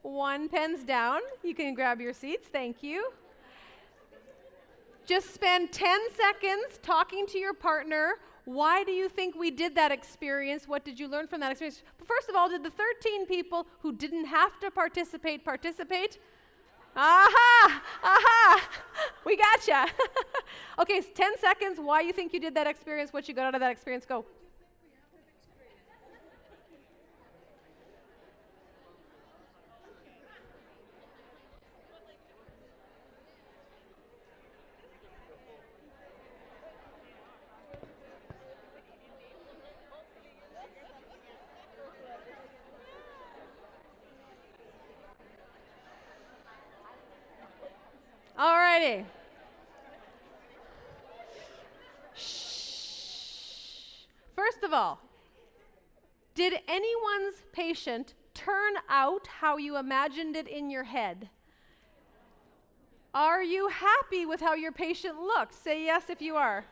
1. Pens down. You can grab your seats. Thank you. Just spend 10 seconds talking to your partner. Why do you think we did that experience? What did you learn from that experience? But first of all, did the 13 people who didn't have to participate? Aha! Aha! We gotcha. Okay, 10 seconds. Why you think you did that experience? What you got out of that experience? Go. Alrighty. Shh. First of all, did anyone's patient turn out how you imagined it in your head? Are you happy with how your patient looks? Say yes if you are.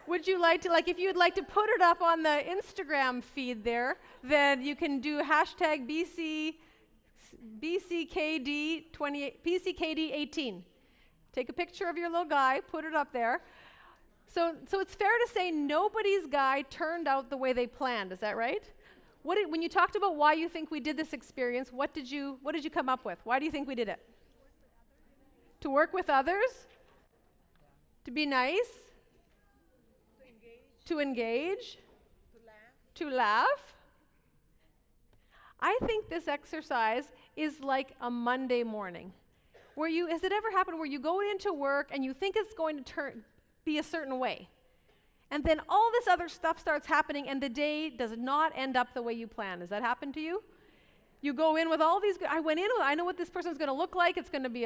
Would you like to, if you'd like to put it up on the Instagram feed there, then you can do hashtag BCKD 18. Take a picture of your little guy, put it up there. So it's fair to say nobody's guy turned out the way they planned. Is that right? When you talked about why you think we did this experience, what did you come up with? Why do you think we did it? To work with others? To be nice? To engage? To laugh? I think this exercise is like a Monday morning. Has it ever happened where you go into work and you think it's going to be a certain way, and then all this other stuff starts happening and the day does not end up the way you planned? Has that happened to you? You go in with all these, I know what this person's going to look like. It's going to be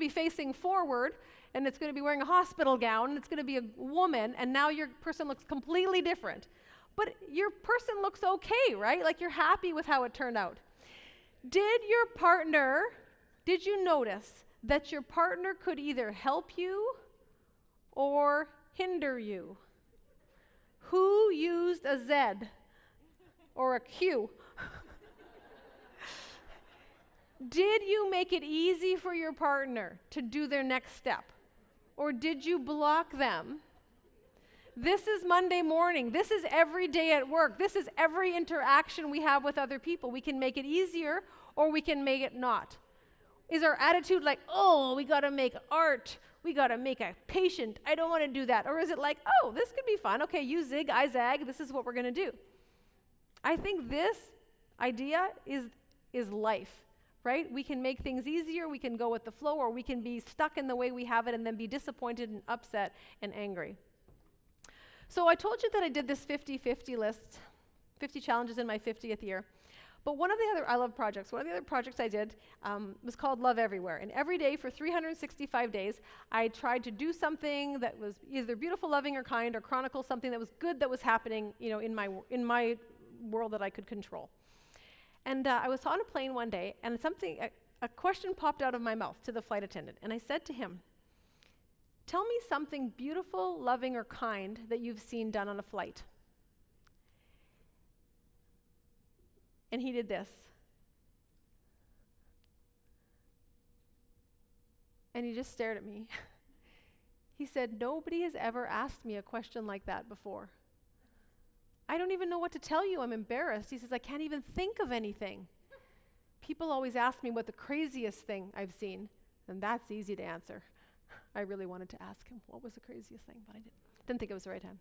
facing forward, and it's going to be wearing a hospital gown, and it's going to be a woman, and now your person looks completely different. But your person looks okay, right? Like you're happy with how it turned out. Did you notice that your partner could either help you or hinder you? Who used a Z or a Q? Did you make it easy for your partner to do their next step? Or did you block them? This is Monday morning. This is every day at work. This is every interaction we have with other people. We can make it easier or we can make it not. Is our attitude like, oh, we got to make art. We got to make a patient. I don't want to do that. Or is it like, oh, this could be fun. Okay, you zig, I zag. This is what we're going to do. I think this idea is life, right? We can make things easier. We can go with the flow, or we can be stuck in the way we have it and then be disappointed and upset and angry. So I told you that I did this 50-50 list, 50 challenges in my 50th year. But one of the other projects I did was called Love Everywhere. And every day for 365 days, I tried to do something that was either beautiful, loving, or kind, or chronicle something that was good that was happening, in my world that I could control. And I was on a plane one day, and a question popped out of my mouth to the flight attendant. And I said to him, tell me something beautiful, loving, or kind that you've seen done on a flight. And he did this. And he just stared at me. He said, nobody has ever asked me a question like that before. I don't even know what to tell you. I'm embarrassed. He says, I can't even think of anything. People always ask me what the craziest thing I've seen, and that's easy to answer. I really wanted to ask him what was the craziest thing, but I didn't think it was the right time.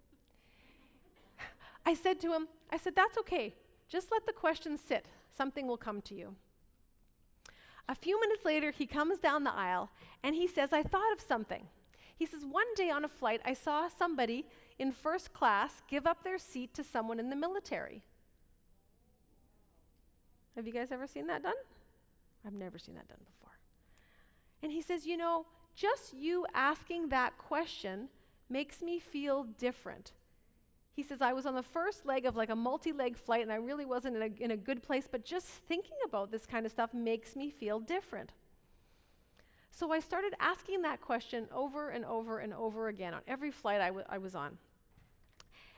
I said to him, that's okay. Just let the question sit. Something will come to you. A few minutes later, he comes down the aisle, and he says, I thought of something. He says, one day on a flight, I saw somebody in first class give up their seat to someone in the military. Have you guys ever seen that done? I've never seen that done before. And he says, just you asking that question makes me feel different. He says, I was on the first leg of like a multi-leg flight, and I really wasn't in a good place, but just thinking about this kind of stuff makes me feel different. So I started asking that question over and over and over again on every flight I was on.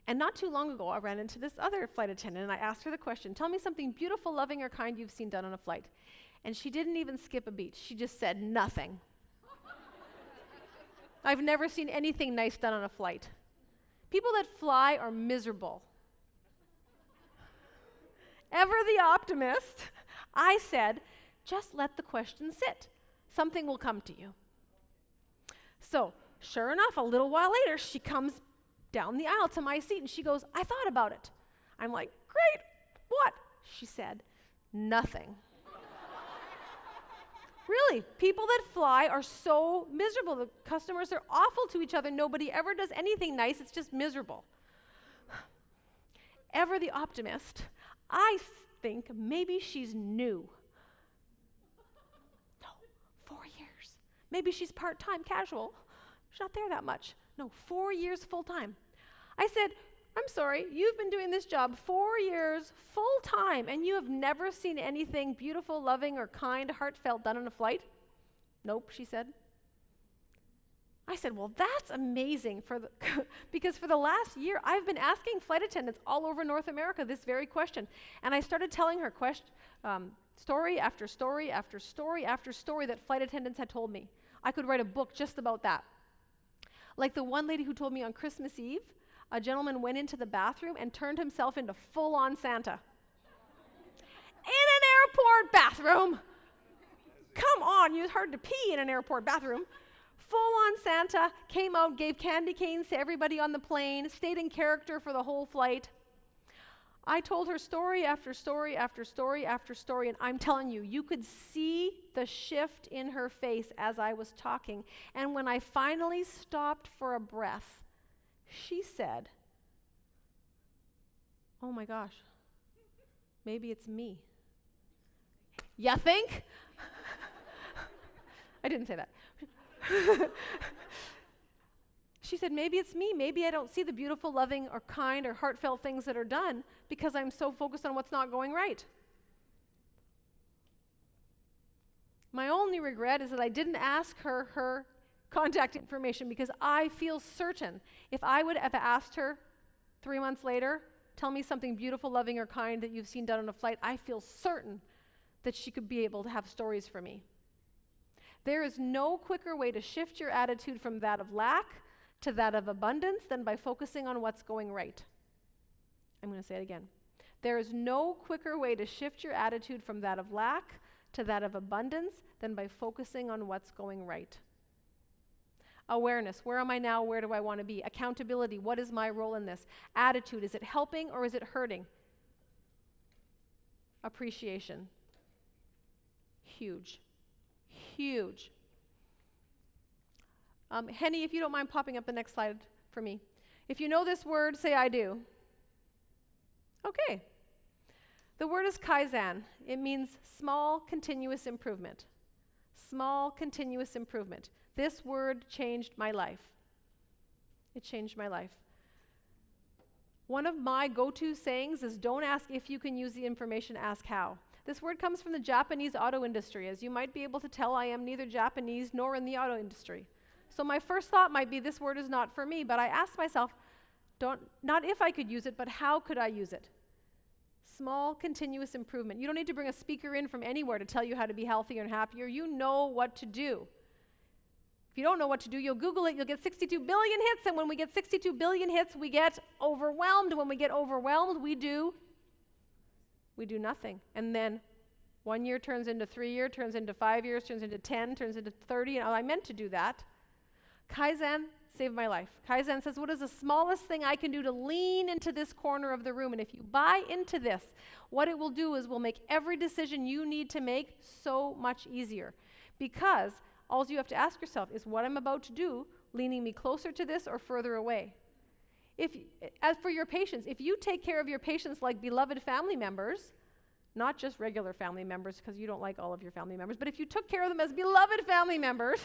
And not too long ago, I ran into this other flight attendant, and I asked her the question, tell me something beautiful, loving, or kind you've seen done on a flight. And she didn't even skip a beat. She just said nothing. I've never seen anything nice done on a flight. People that fly are miserable. Ever the optimist, I said, just let the question sit. Something will come to you. So, sure enough, a little while later, she comes down the aisle to my seat and she goes, I thought about it. I'm like, great, what? She said, nothing. Really, people that fly are so miserable. The customers are awful to each other. Nobody ever does anything nice. It's just miserable. Ever the optimist, I think maybe she's new. No, 4 years. Maybe she's part-time casual. She's not there that much. No, 4 years full-time. I said, I'm sorry, you've been doing this job 4 years full-time, and you have never seen anything beautiful, loving, or kind, heartfelt done on a flight? Nope, she said. I said, well, that's amazing because for the last year, I've been asking flight attendants all over North America this very question. And I started telling her story after story after story after story that flight attendants had told me. I could write a book just about that. Like the one lady who told me on Christmas Eve, a gentleman went into the bathroom and turned himself into full-on Santa. In an airport bathroom! Come on, it's hard to pee in an airport bathroom. Full-on Santa, came out, gave candy canes to everybody on the plane, stayed in character for the whole flight. I told her story after story after story after story, and I'm telling you, you could see the shift in her face as I was talking. And when I finally stopped for a breath, she said, oh my gosh, maybe it's me. Ya think? I didn't say that. She said, maybe it's me. Maybe I don't see the beautiful, loving, or kind, or heartfelt things that are done because I'm so focused on what's not going right. My only regret is that I didn't ask her contact information because I feel certain if I would have asked her 3 months later, tell me something beautiful, loving, or kind that you've seen done on a flight, I feel certain that she could be able to have stories for me. There is no quicker way to shift your attitude from that of lack to that of abundance than by focusing on what's going right. I'm going to say it again. There is no quicker way to shift your attitude from that of lack to that of abundance than by focusing on what's going right. Awareness, where am I now? Where do I want to be? Accountability, what is my role in this? Attitude, is it helping or is it hurting? Appreciation, huge. Huge. Henny, if you don't mind popping up the next slide for me. If you know this word, say I do. Okay. The word is Kaizen. It means small continuous improvement. Small continuous improvement. This word changed my life. It changed my life. One of my go-to sayings is don't ask if you can use the information, ask how. This word comes from the Japanese auto industry. As you might be able to tell, I am neither Japanese nor in the auto industry. So my first thought might be this word is not for me, but I asked myself, not if I could use it, but how could I use it? Small, continuous improvement. You don't need to bring a speaker in from anywhere to tell you how to be healthier and happier. You know what to do. If you don't know what to do, you'll Google it, you'll get 62 billion hits, and when we get 62 billion hits, we get overwhelmed. When we get overwhelmed, we do nothing. And then 1 year turns into 3 years, turns into 5 years, turns into 10, turns into 30, and I meant to do that. Kaizen saved my life. Kaizen says, what is the smallest thing I can do to lean into this corner of the room? And if you buy into this, what it will do is will make every decision you need to make so much easier. Because all you have to ask yourself is what I'm about to do leaning me closer to this or further away? As for your patients, if you take care of your patients like beloved family members, not just regular family members because you don't like all of your family members, but if you took care of them as beloved family members,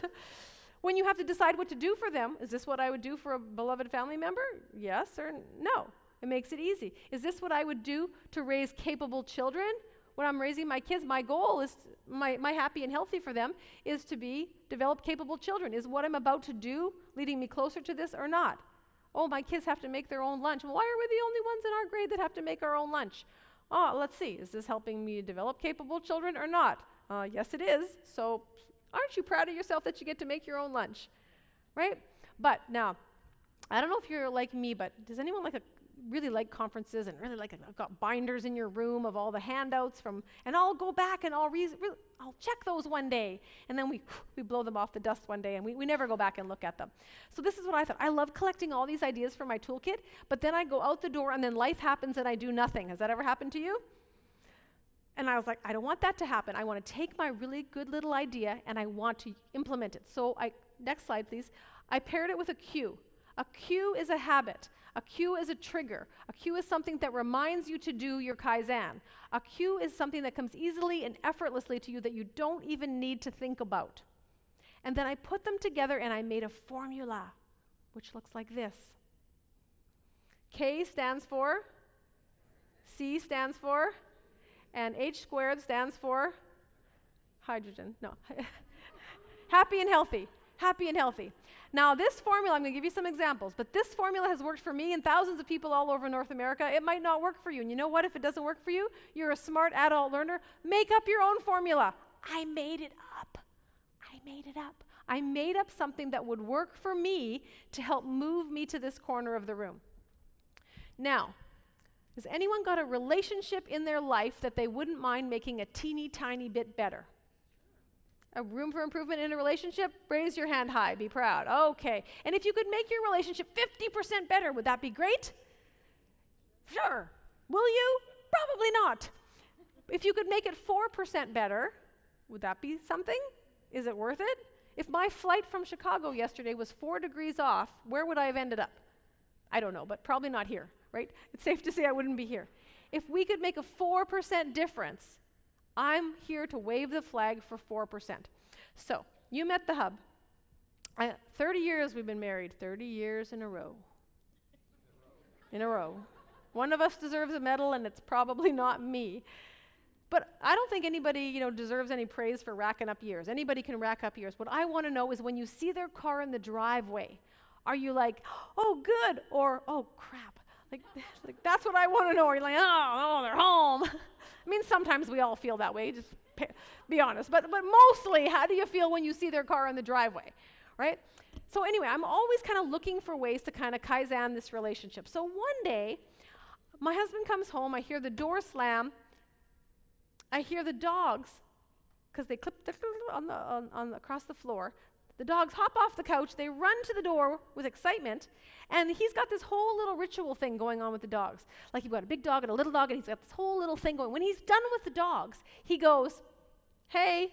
when you have to decide what to do for them, is this what I would do for a beloved family member? Yes or no. It makes it easy. Is this what I would do to raise capable children? When I'm raising my kids, my goal is, my happy and healthy for them, is to develop capable children. Is what I'm about to do leading me closer to this or not? Oh, my kids have to make their own lunch. Well, why are we the only ones in our grade that have to make our own lunch? Oh, let's see. Is this helping me develop capable children or not? Yes, it is. So aren't you proud of yourself that you get to make your own lunch? right? But now, I don't know if you're like me, but does anyone really like conferences and really like I've got binders in your room of all the handouts and I'll go back and I'll check those one day, and then we blow them off the dust one day, and we never go back and look at them. So this is what I thought. I love collecting all these ideas for my toolkit, but then I go out the door and then life happens and I do nothing. Has that ever happened to you? And I was like, I don't want that to happen. I want to take my really good little idea and I want to implement it. So next slide, please. I paired it with a cue. A cue is a habit. A cue is a trigger. A cue is something that reminds you to do your Kaizen. A cue is something that comes easily and effortlessly to you that you don't even need to think about. And then I put them together and I made a formula, which looks like this. K stands for, C stands for, and H squared stands for hydrogen. No. Happy and healthy. Happy and healthy. Now this formula, I'm going to give you some examples, but this formula has worked for me and thousands of people all over North America. It might not work for you. And you know what? If it doesn't work for you, you're a smart adult learner. Make up your own formula. I made it up. I made up something that would work for me to help move me to this corner of the room. Now, has anyone got a relationship in their life that they wouldn't mind making a teeny tiny bit better? A room for improvement in a relationship? Raise your hand high, be proud. Okay. And if you could make your relationship 50% better, would that be great? Sure. Will you? Probably not. If you could make it 4% better, would that be something? Is it worth it? If my flight from Chicago yesterday was 4 degrees off, where would I have ended up? I don't know, but probably not here, right? It's safe to say I wouldn't be here. If we could make a 4% difference, I'm here to wave the flag for 4%. So, you met the hub. 30 years we've been married, 30 years in a row. In a row. One of us deserves a medal, and it's probably not me. But I don't think anybody, deserves any praise for racking up years. Anybody can rack up years. What I want to know is when you see their car in the driveway, are you like, oh, good, or, oh, crap? Like that's what I want to know. Or you're like, oh, they're home. I mean, sometimes we all feel that way, just be honest. But mostly, how do you feel when you see their car in the driveway, right? So anyway, I'm always kind of looking for ways to kind of Kaizen this relationship. So one day, my husband comes home, I hear the door slam, I hear the dogs, because they clip across the floor. The dogs hop off the couch, they run to the door with excitement, and he's got this whole little ritual thing going on with the dogs. Like you've got a big dog and a little dog, and he's got this whole little thing going. When he's done with the dogs, he goes, hey,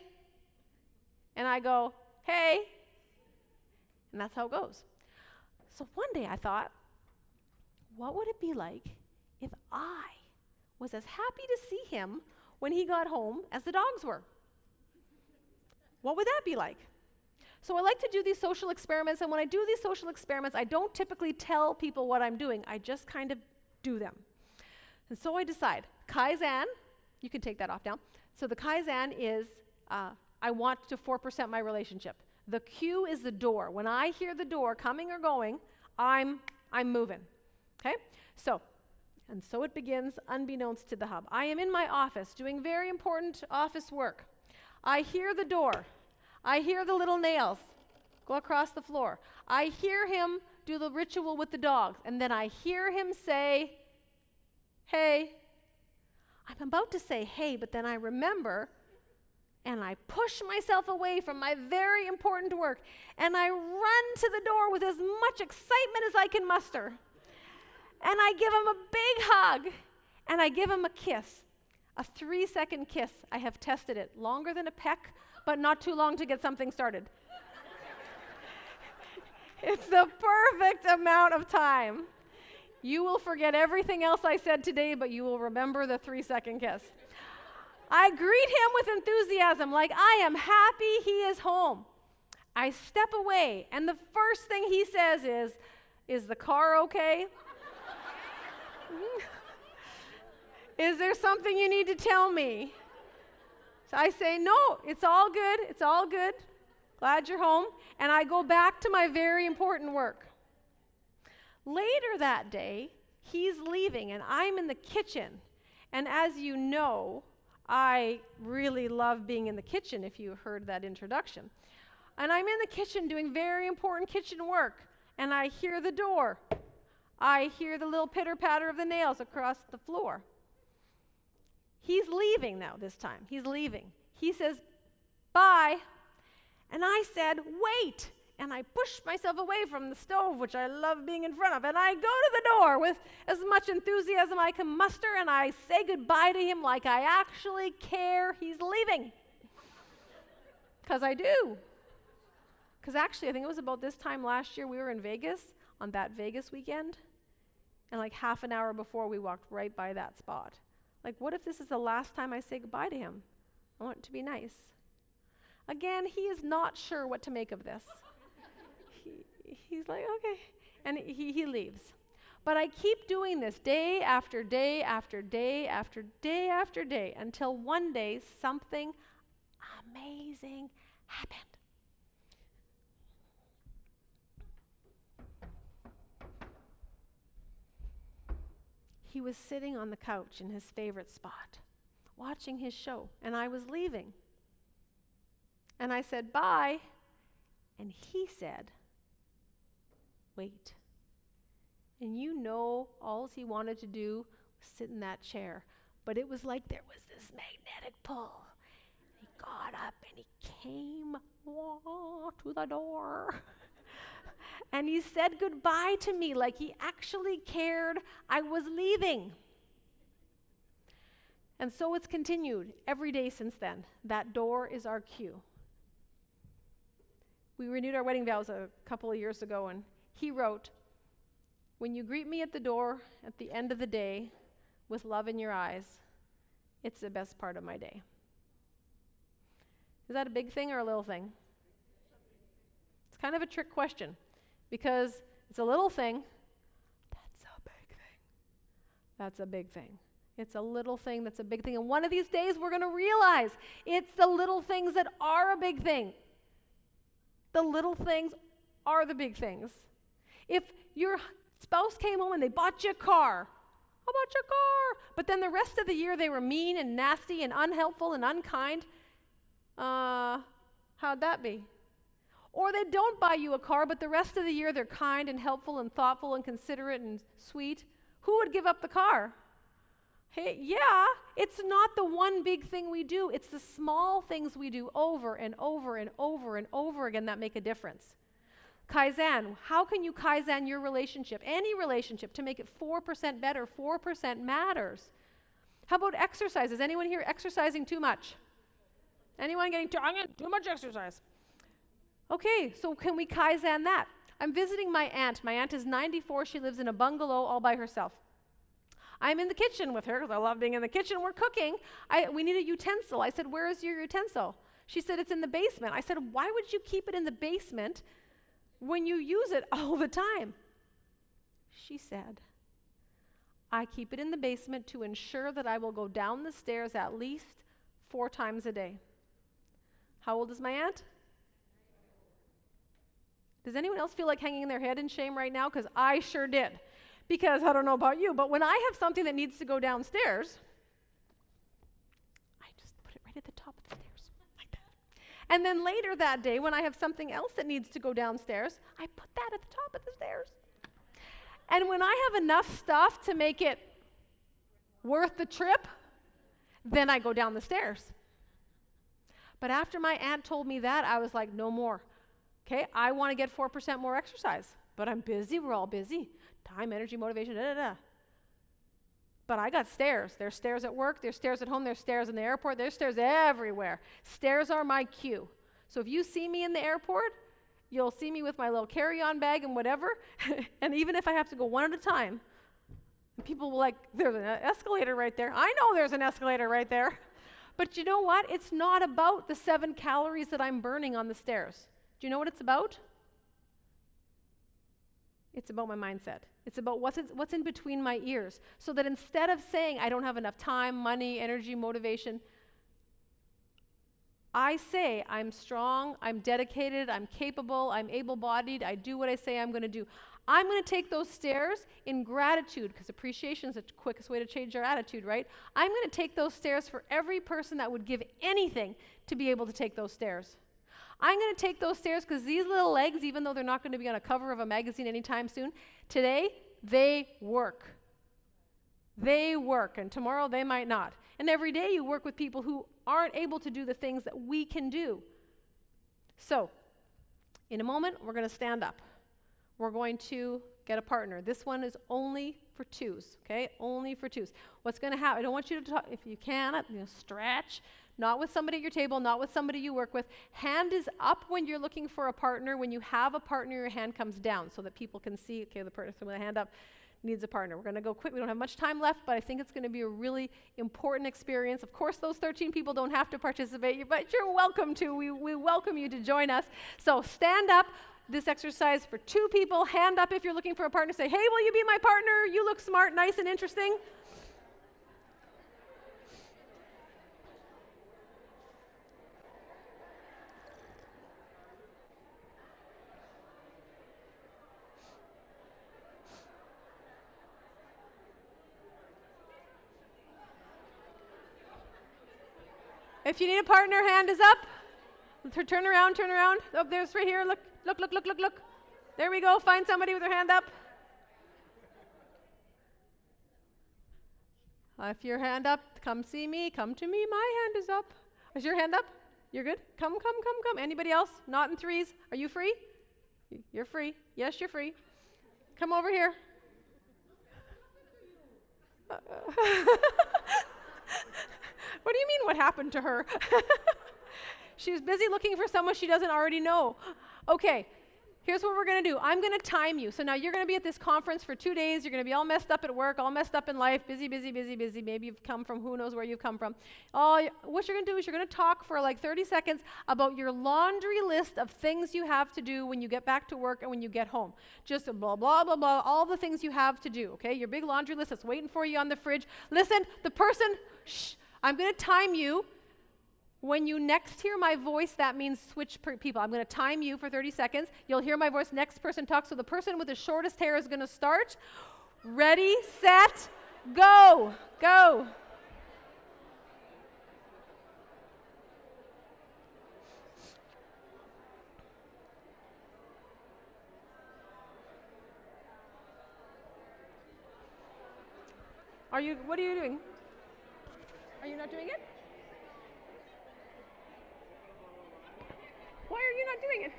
and I go, hey, and that's how it goes. So one day I thought, what would it be like if I was as happy to see him when he got home as the dogs were? What would that be like? So I like to do these social experiments, and when I do these social experiments, I don't typically tell people what I'm doing. I just kind of do them. And so I decide, Kaizen, you can take that off now. So the Kaizen is, I want to 4% my relationship. The cue is the door. When I hear the door coming or going, I'm moving, okay? So it begins unbeknownst to the hub. I am in my office doing very important office work. I hear the door. I hear the little nails go across the floor. I hear him do the ritual with the dogs, and then I hear him say, hey. I'm about to say hey, but then I remember, and I push myself away from my very important work, and I run to the door with as much excitement as I can muster. And I give him a big hug, and I give him a kiss, a 3-second kiss. I have tested it, longer than a peck, but not too long to get something started. It's the perfect amount of time. You will forget everything else I said today, but you will remember the 3-second kiss. I greet him with enthusiasm, like I am happy he is home. I step away, and the first thing he says is the car okay? Is there something you need to tell me? So I say, no, it's all good. Glad you're home. And I go back to my very important work. Later that day, he's leaving, and I'm in the kitchen. And as you know, I really love being in the kitchen, if you heard that introduction. and I'm in the kitchen doing very important kitchen work, and I hear the door. I hear the little pitter-patter of the nails across the floor. He's leaving now this time. He's leaving. He says, bye. And I said, wait. And I pushed myself away from the stove, which I love being in front of, and I go to the door with as much enthusiasm I can muster, and I say goodbye to him like I actually care he's leaving. Because I do. Because actually, I think it was about this time last year, we were in Vegas on that Vegas weekend, and like half an hour before, we walked right by that spot. Like, what if this is the last time I say goodbye to him? I want it to be nice. Again, he is not sure what to make of this. He's like, okay. And he leaves. But I keep doing this day after day after day after day after day until one day something amazing happened. He was sitting on the couch in his favorite spot, watching his show, and I was leaving. And I said, bye. And he said, wait. And you know, all he wanted to do was sit in that chair. But it was like there was this magnetic pull. He got up and he came to the door. And he said goodbye to me like he actually cared I was leaving. And so it's continued every day since then. That door is our cue. We renewed our wedding vows a couple of years ago, and he wrote, when you greet me at the door at the end of the day with love in your eyes, it's the best part of my day. Is that a big thing or a little thing? It's kind of a trick question because it's a little thing. That's a big thing. That's a big thing. It's a little thing that's a big thing. And one of these days we're going to realize it's the little things that are a big thing. The little things are the big things. If your spouse came home and they bought you a car, I bought you a car, but then the rest of the year they were mean and nasty and unhelpful and unkind, how'd that be? Or they don't buy you a car, but the rest of the year they're kind and helpful and thoughtful and considerate and sweet. Who would give up the car? Hey, yeah, it's not the one big thing we do. It's the small things we do over and over and over and over again that make a difference. Kaizen, how can you Kaizen your relationship, any relationship, to make it 4% better? 4% matters. How about exercise? Is anyone here exercising too much? Anyone getting too much exercise? Okay, so can we Kaizen that? I'm visiting my aunt. My aunt is 94. She lives in a bungalow all by herself. I'm in the kitchen with her because I love being in the kitchen. We're cooking. We need a utensil. I said, where is your utensil? She said, it's in the basement. I said, why would you keep it in the basement when you use it all the time? She said, I keep it in the basement to ensure that I will go down the stairs at least 4 times a day. How old is my aunt? Does anyone else feel like hanging their head in shame right now? Because I sure did. Because I don't know about you, but when I have something that needs to go downstairs, I just put it right at the top of the stairs, like that. And then later that day, when I have something else that needs to go downstairs, I put that at the top of the stairs. And when I have enough stuff to make it worth the trip, then I go down the stairs. But after my aunt told me that, I was like, no more. Okay, I want to get 4% more exercise, but I'm busy. We're all busy. Time, energy, motivation, da-da-da. But I got stairs. There's stairs at work. There's stairs at home. There's stairs in the airport. There's stairs everywhere. Stairs are my cue. So if you see me in the airport, you'll see me with my little carry-on bag and whatever. And even if I have to go one at a time, people will like, there's an escalator right there. I know there's an escalator right there. But you know what? It's not about the 7 calories that I'm burning on the stairs. Do you know what it's about? It's about my mindset. It's about what's in between my ears. So that instead of saying I don't have enough time, money, energy, motivation, I say I'm strong, I'm dedicated, I'm capable, I'm able-bodied, I do what I say I'm going to do. I'm going to take those stairs in gratitude, because appreciation is the quickest way to change our attitude, right? I'm going to take those stairs for every person that would give anything to be able to take those stairs. I'm going to take those stairs because these little legs, even though they're not going to be on a cover of a magazine anytime soon, today they work. They work, and tomorrow they might not. And every day you work with people who aren't able to do the things that we can do. So, in a moment, we're going to stand up. We're going to get a partner. This one is only for twos, okay? Only for twos. What's going to happen, I don't want you to talk, if you can, stretch. Not with somebody at your table, not with somebody you work with. Hand is up when you're looking for a partner. When you have a partner, your hand comes down so that people can see, okay, the person with a hand up needs a partner. We're going to go quick. We don't have much time left, but I think it's going to be a really important experience. Of course, those 13 people don't have to participate, but you're welcome to. We welcome you to join us. So stand up. This exercise for 2 people. Hand up if you're looking for a partner. Say, hey, will you be my partner? You look smart, nice, and interesting. If you need a partner, hand is up. Turn around, turn around. Oh, there's right here. Look, look, look, look, look, look. There we go. Find somebody with their hand up. If your hand up, come see me. Come to me. My hand is up. Is your hand up? You're good? Come, come, come, come. Anybody else? Not in threes. Are you free? You're free. Yes, you're free. Come over here. What do you mean, what happened to her? She was busy looking for someone she doesn't already know. Okay, here's what we're going to do. I'm going to time you. So now you're going to be at this conference for 2 days. You're going to be all messed up at work, all messed up in life, busy, busy, busy, busy. Maybe you've come from who knows where you've come from. What you're going to do is you're going to talk for like 30 seconds about your laundry list of things you have to do when you get back to work and when you get home. Just blah, blah, blah, blah, all the things you have to do, okay? Your big laundry list that's waiting for you on the fridge. Listen, the person, I'm going to time you. When you next hear my voice, that means switch people. I'm going to time you for 30 seconds. You'll hear my voice. Next person talks. So the person with the shortest hair is going to start. Ready, set, go. Go. What are you doing? Are you not doing it? Why are you not doing it?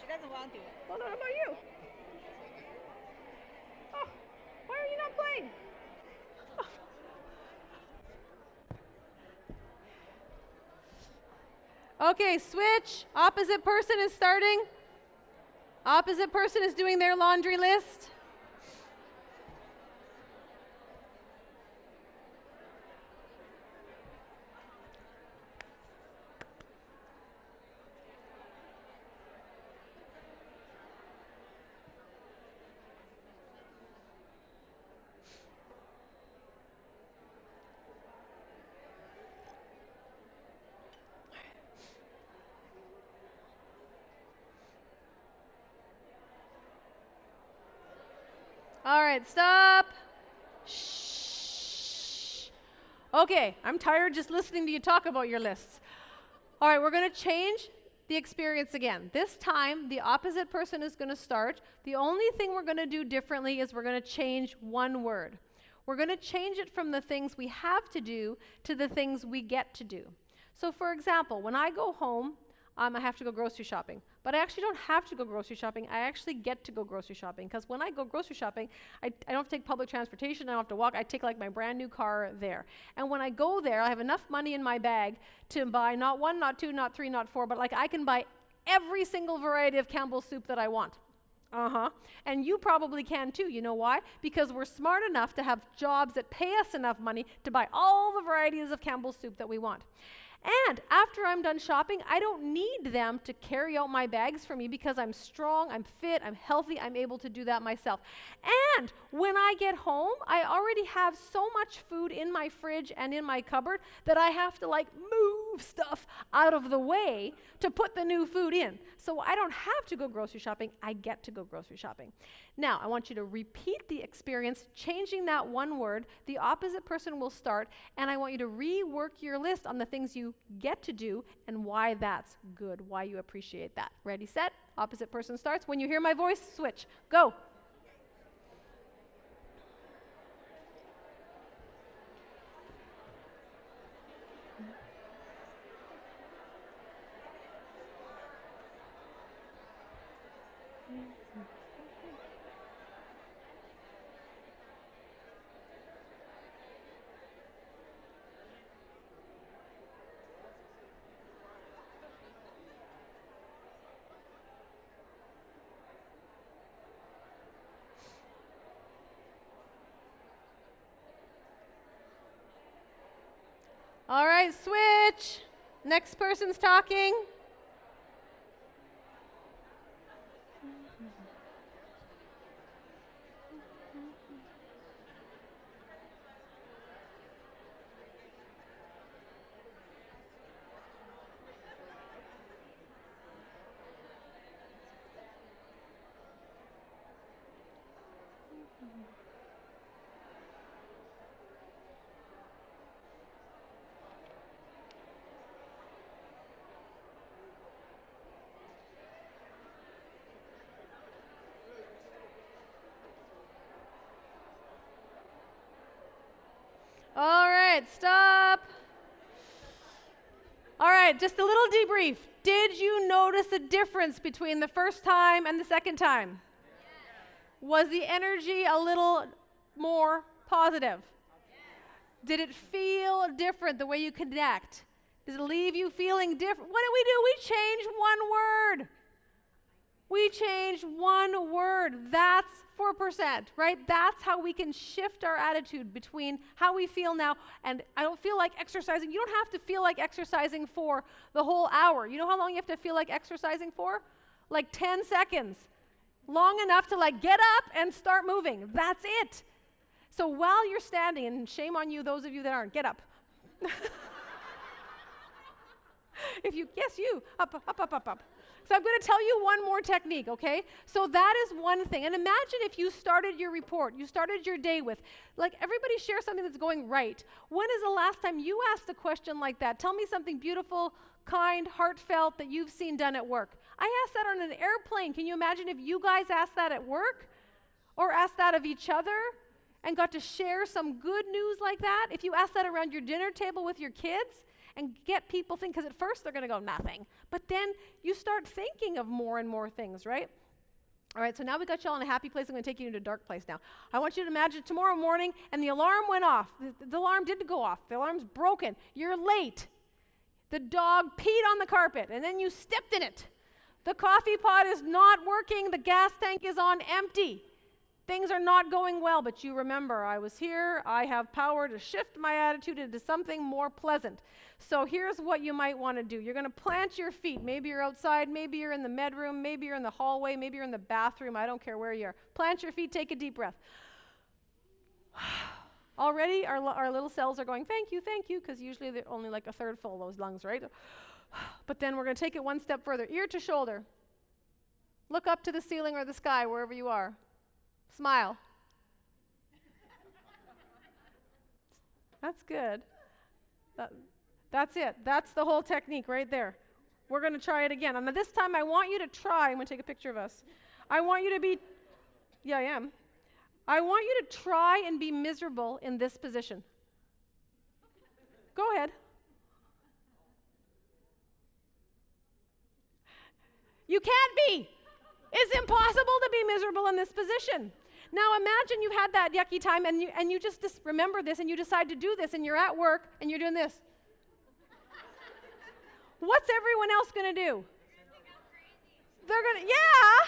She doesn't want to. Well, what about you? Oh, why are you not playing? Oh. Okay, switch. Opposite person is starting. Opposite person is doing their laundry list. All right, stop. Shh. Okay, I'm tired just listening to you talk about your lists. All right, we're going to change the experience again. This time, the opposite person is going to start. The only thing we're going to do differently is we're going to change one word. We're going to change it from the things we have to do to the things we get to do. So, for example, when I go home, I have to go grocery shopping. But I actually don't have to go grocery shopping. I actually get to go grocery shopping. Because when I go grocery shopping, I don't have to take public transportation. I don't have to walk. I take like my brand new car there. And when I go there, I have enough money in my bag to buy not 1, not 2, not 3, not 4, but like I can buy every single variety of Campbell's soup that I want. And you probably can too. You know why? Because we're smart enough to have jobs that pay us enough money to buy all the varieties of Campbell's soup that we want. And after I'm done shopping, I don't need them to carry out my bags for me because I'm strong, I'm fit, I'm healthy, I'm able to do that myself. And when I get home, I already have so much food in my fridge and in my cupboard that I have to like move move stuff out of the way to put the new food in. So I don't have to go grocery shopping, I get to go grocery shopping. Now, I want you to repeat the experience, changing that one word. The opposite person will start, and I want you to rework your list on the things you get to do and why that's good, why you appreciate that. Ready, set, opposite person starts. When you hear my voice, switch, go. All right, switch. Next person's talking. All right, stop. All right, just a little debrief. Did you notice a difference between the first time and the second time? Yes. Was the energy a little more positive? Yes. Did it feel different the way you connect? Does it leave you feeling different? What do? We changed one word. We changed one word. That's 4%, right? That's how we can shift our attitude between how we feel now and I don't feel like exercising. You don't have to feel like exercising for the whole hour. You know how long you have to feel like exercising for? Like 10 seconds. Long enough to like get up and start moving. That's it. So while you're standing, and shame on you, those of you that aren't, get up. Yes, you, up, up, up, up, up. So I'm going to tell you one more technique, okay? So that is one thing. And imagine if you started your report, you started your day with, like, everybody share something that's going right. When is the last time you asked a question like that? Tell me something beautiful, kind, heartfelt that you've seen done at work. I asked that on an airplane. Can you imagine if you guys asked that at work? Or asked that of each other? And got to share some good news like that? If you asked that around your dinner table with your kids? And get people thinking, because at first they're going to go, nothing. But then you start thinking of more and more things, right? All right, so now we got you all in a happy place. I'm going to take you into a dark place now. I want you to imagine tomorrow morning, and the alarm went off. The alarm didn't go off. The alarm's broken. You're late. The dog peed on the carpet, and then you stepped in it. The coffee pot is not working. The gas tank is on empty. Things are not going well, but you remember, I was here. I have power to shift my attitude into something more pleasant. So here's what you might want to do. You're going to plant your feet. Maybe you're outside. Maybe you're in the bedroom. Maybe you're in the hallway. Maybe you're in the bathroom. I don't care where you are. Plant your feet. Take a deep breath. Already, our little cells are going, thank you, because usually they're only like a third full, those lungs, right? But then we're going to take it one step further. Ear to shoulder. Look up to the ceiling or the sky, wherever you are. Smile. That's good. That's it. That's the whole technique right there. We're going to try it again. And this time I want you to try. I'm going to take a picture of us. I want you to be, yeah, I am. I want you to try and be miserable in this position. Go ahead. You can't be. It's impossible to be miserable in this position. Now imagine you had that yucky time and you just remember this and you decide to do this and you're at work and you're doing this. What's everyone else going to do? They're going to, yeah.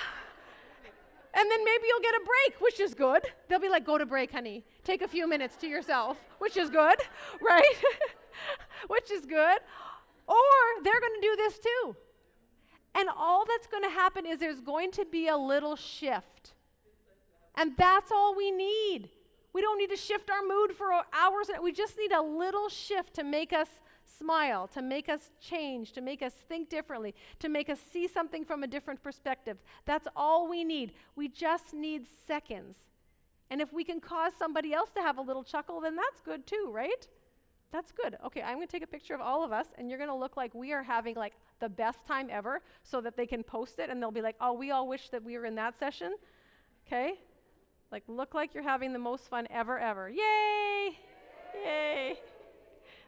And then maybe you'll get a break, which is good. They'll be like, go to break, honey. Take a few minutes to yourself, which is good, right? Which is good. Or they're going to do this too. And all that's going to happen is there's going to be a little shift. And that's all we need. We don't need to shift our mood for hours. We just need a little shift to make us smile, to make us change, to make us think differently, to make us see something from a different perspective. That's all we need. We just need seconds. And if we can cause somebody else to have a little chuckle, then that's good too, right? That's good. Okay, I'm going to take a picture of all of us, and you're going to look like we are having like the best time ever so that they can post it, and they'll be like, oh, we all wish that we were in that session. Okay? Like, look like you're having the most fun ever. Yay! Yay!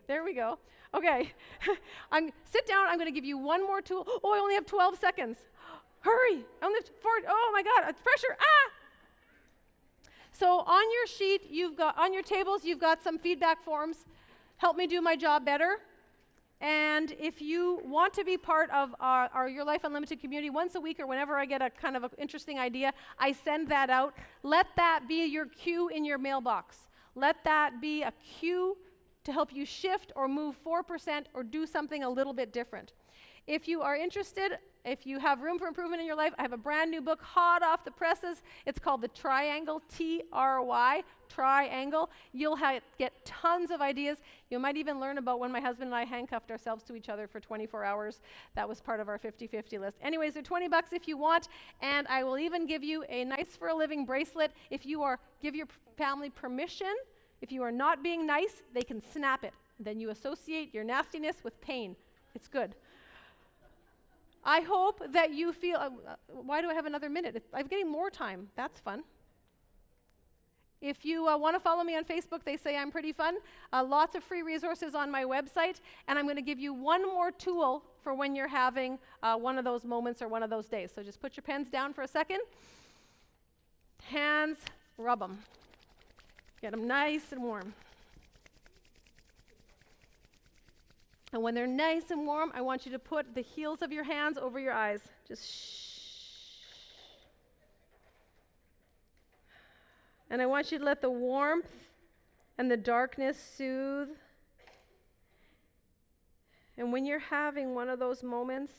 There we go. Okay. Sit down. I'm going to give you one more tool. Oh, I only have 12 seconds. Hurry. I only have 4. Oh, my God. It's pressure. Ah! So on your sheet, on your tables, you've got some feedback forms. Help me do my job better. And if you want to be part of our Your Life Unlimited community, once a week or whenever I get a kind of an interesting idea, I send that out. Let that be your cue in your mailbox. Let that be a cue to help you shift or move 4% or do something a little bit different. If you are interested, if you have room for improvement in your life, I have a brand new book hot off the presses. It's called The Triangle, T-R-Y, Triangle. You'll get tons of ideas. You might even learn about when my husband and I handcuffed ourselves to each other for 24 hours. That was part of our 50-50 list. Anyways, they're $20 if you want, and I will even give you a Nice for a Living bracelet if you give your family permission. If you are not being nice, they can snap it. Then you associate your nastiness with pain. It's good. I hope that you feel, why do I have another minute? I'm getting more time. That's fun. If you want to follow me on Facebook, they say I'm pretty fun. Lots of free resources on my website, and I'm going to give you one more tool for when you're having one of those moments or one of those days. So just put your pens down for a second. Hands, rub them. Get them nice and warm. And when they're nice and warm, I want you to put the heels of your hands over your eyes. Just shh. And I want you to let the warmth and the darkness soothe. And when you're having one of those moments,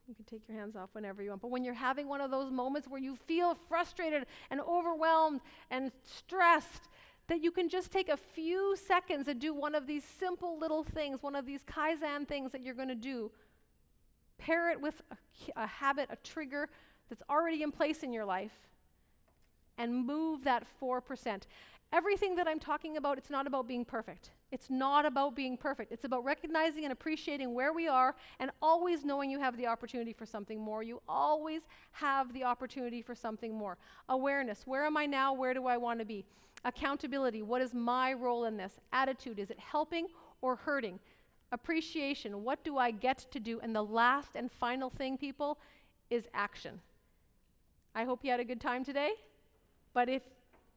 you can take your hands off whenever you want, but when you're having one of those moments where you feel frustrated and overwhelmed and stressed, that you can just take a few seconds and do one of these simple little things, one of these Kaizen things that you're going to do. Pair it with a habit, a trigger that's already in place in your life, and move that 4%. Everything that I'm talking about, it's not about being perfect. It's not about being perfect. It's about recognizing and appreciating where we are and always knowing you have the opportunity for something more. You always have the opportunity for something more. Awareness, where am I now? Where do I want to be? Accountability, what is my role in this? Attitude, is it helping or hurting? Appreciation, what do I get to do? And the last and final thing, people, is action. I hope you had a good time today, but if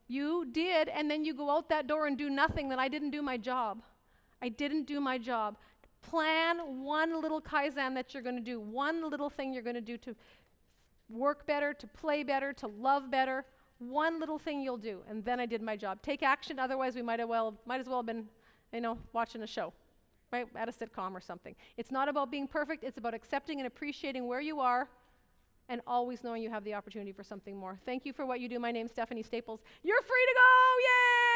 you did, and then you go out that door and do nothing, then I didn't do my job. I didn't do my job. Plan one little Kaizen that you're going to do, one little thing you're going to do to work better, to play better, to love better. One little thing you'll do, and then I did my job. Take action, otherwise we might as well have been, watching a show, right, at a sitcom or something. It's not about being perfect. It's about accepting and appreciating where you are and always knowing you have the opportunity for something more. Thank you for what you do. My name's Stephanie Staples. You're free to go! Yay!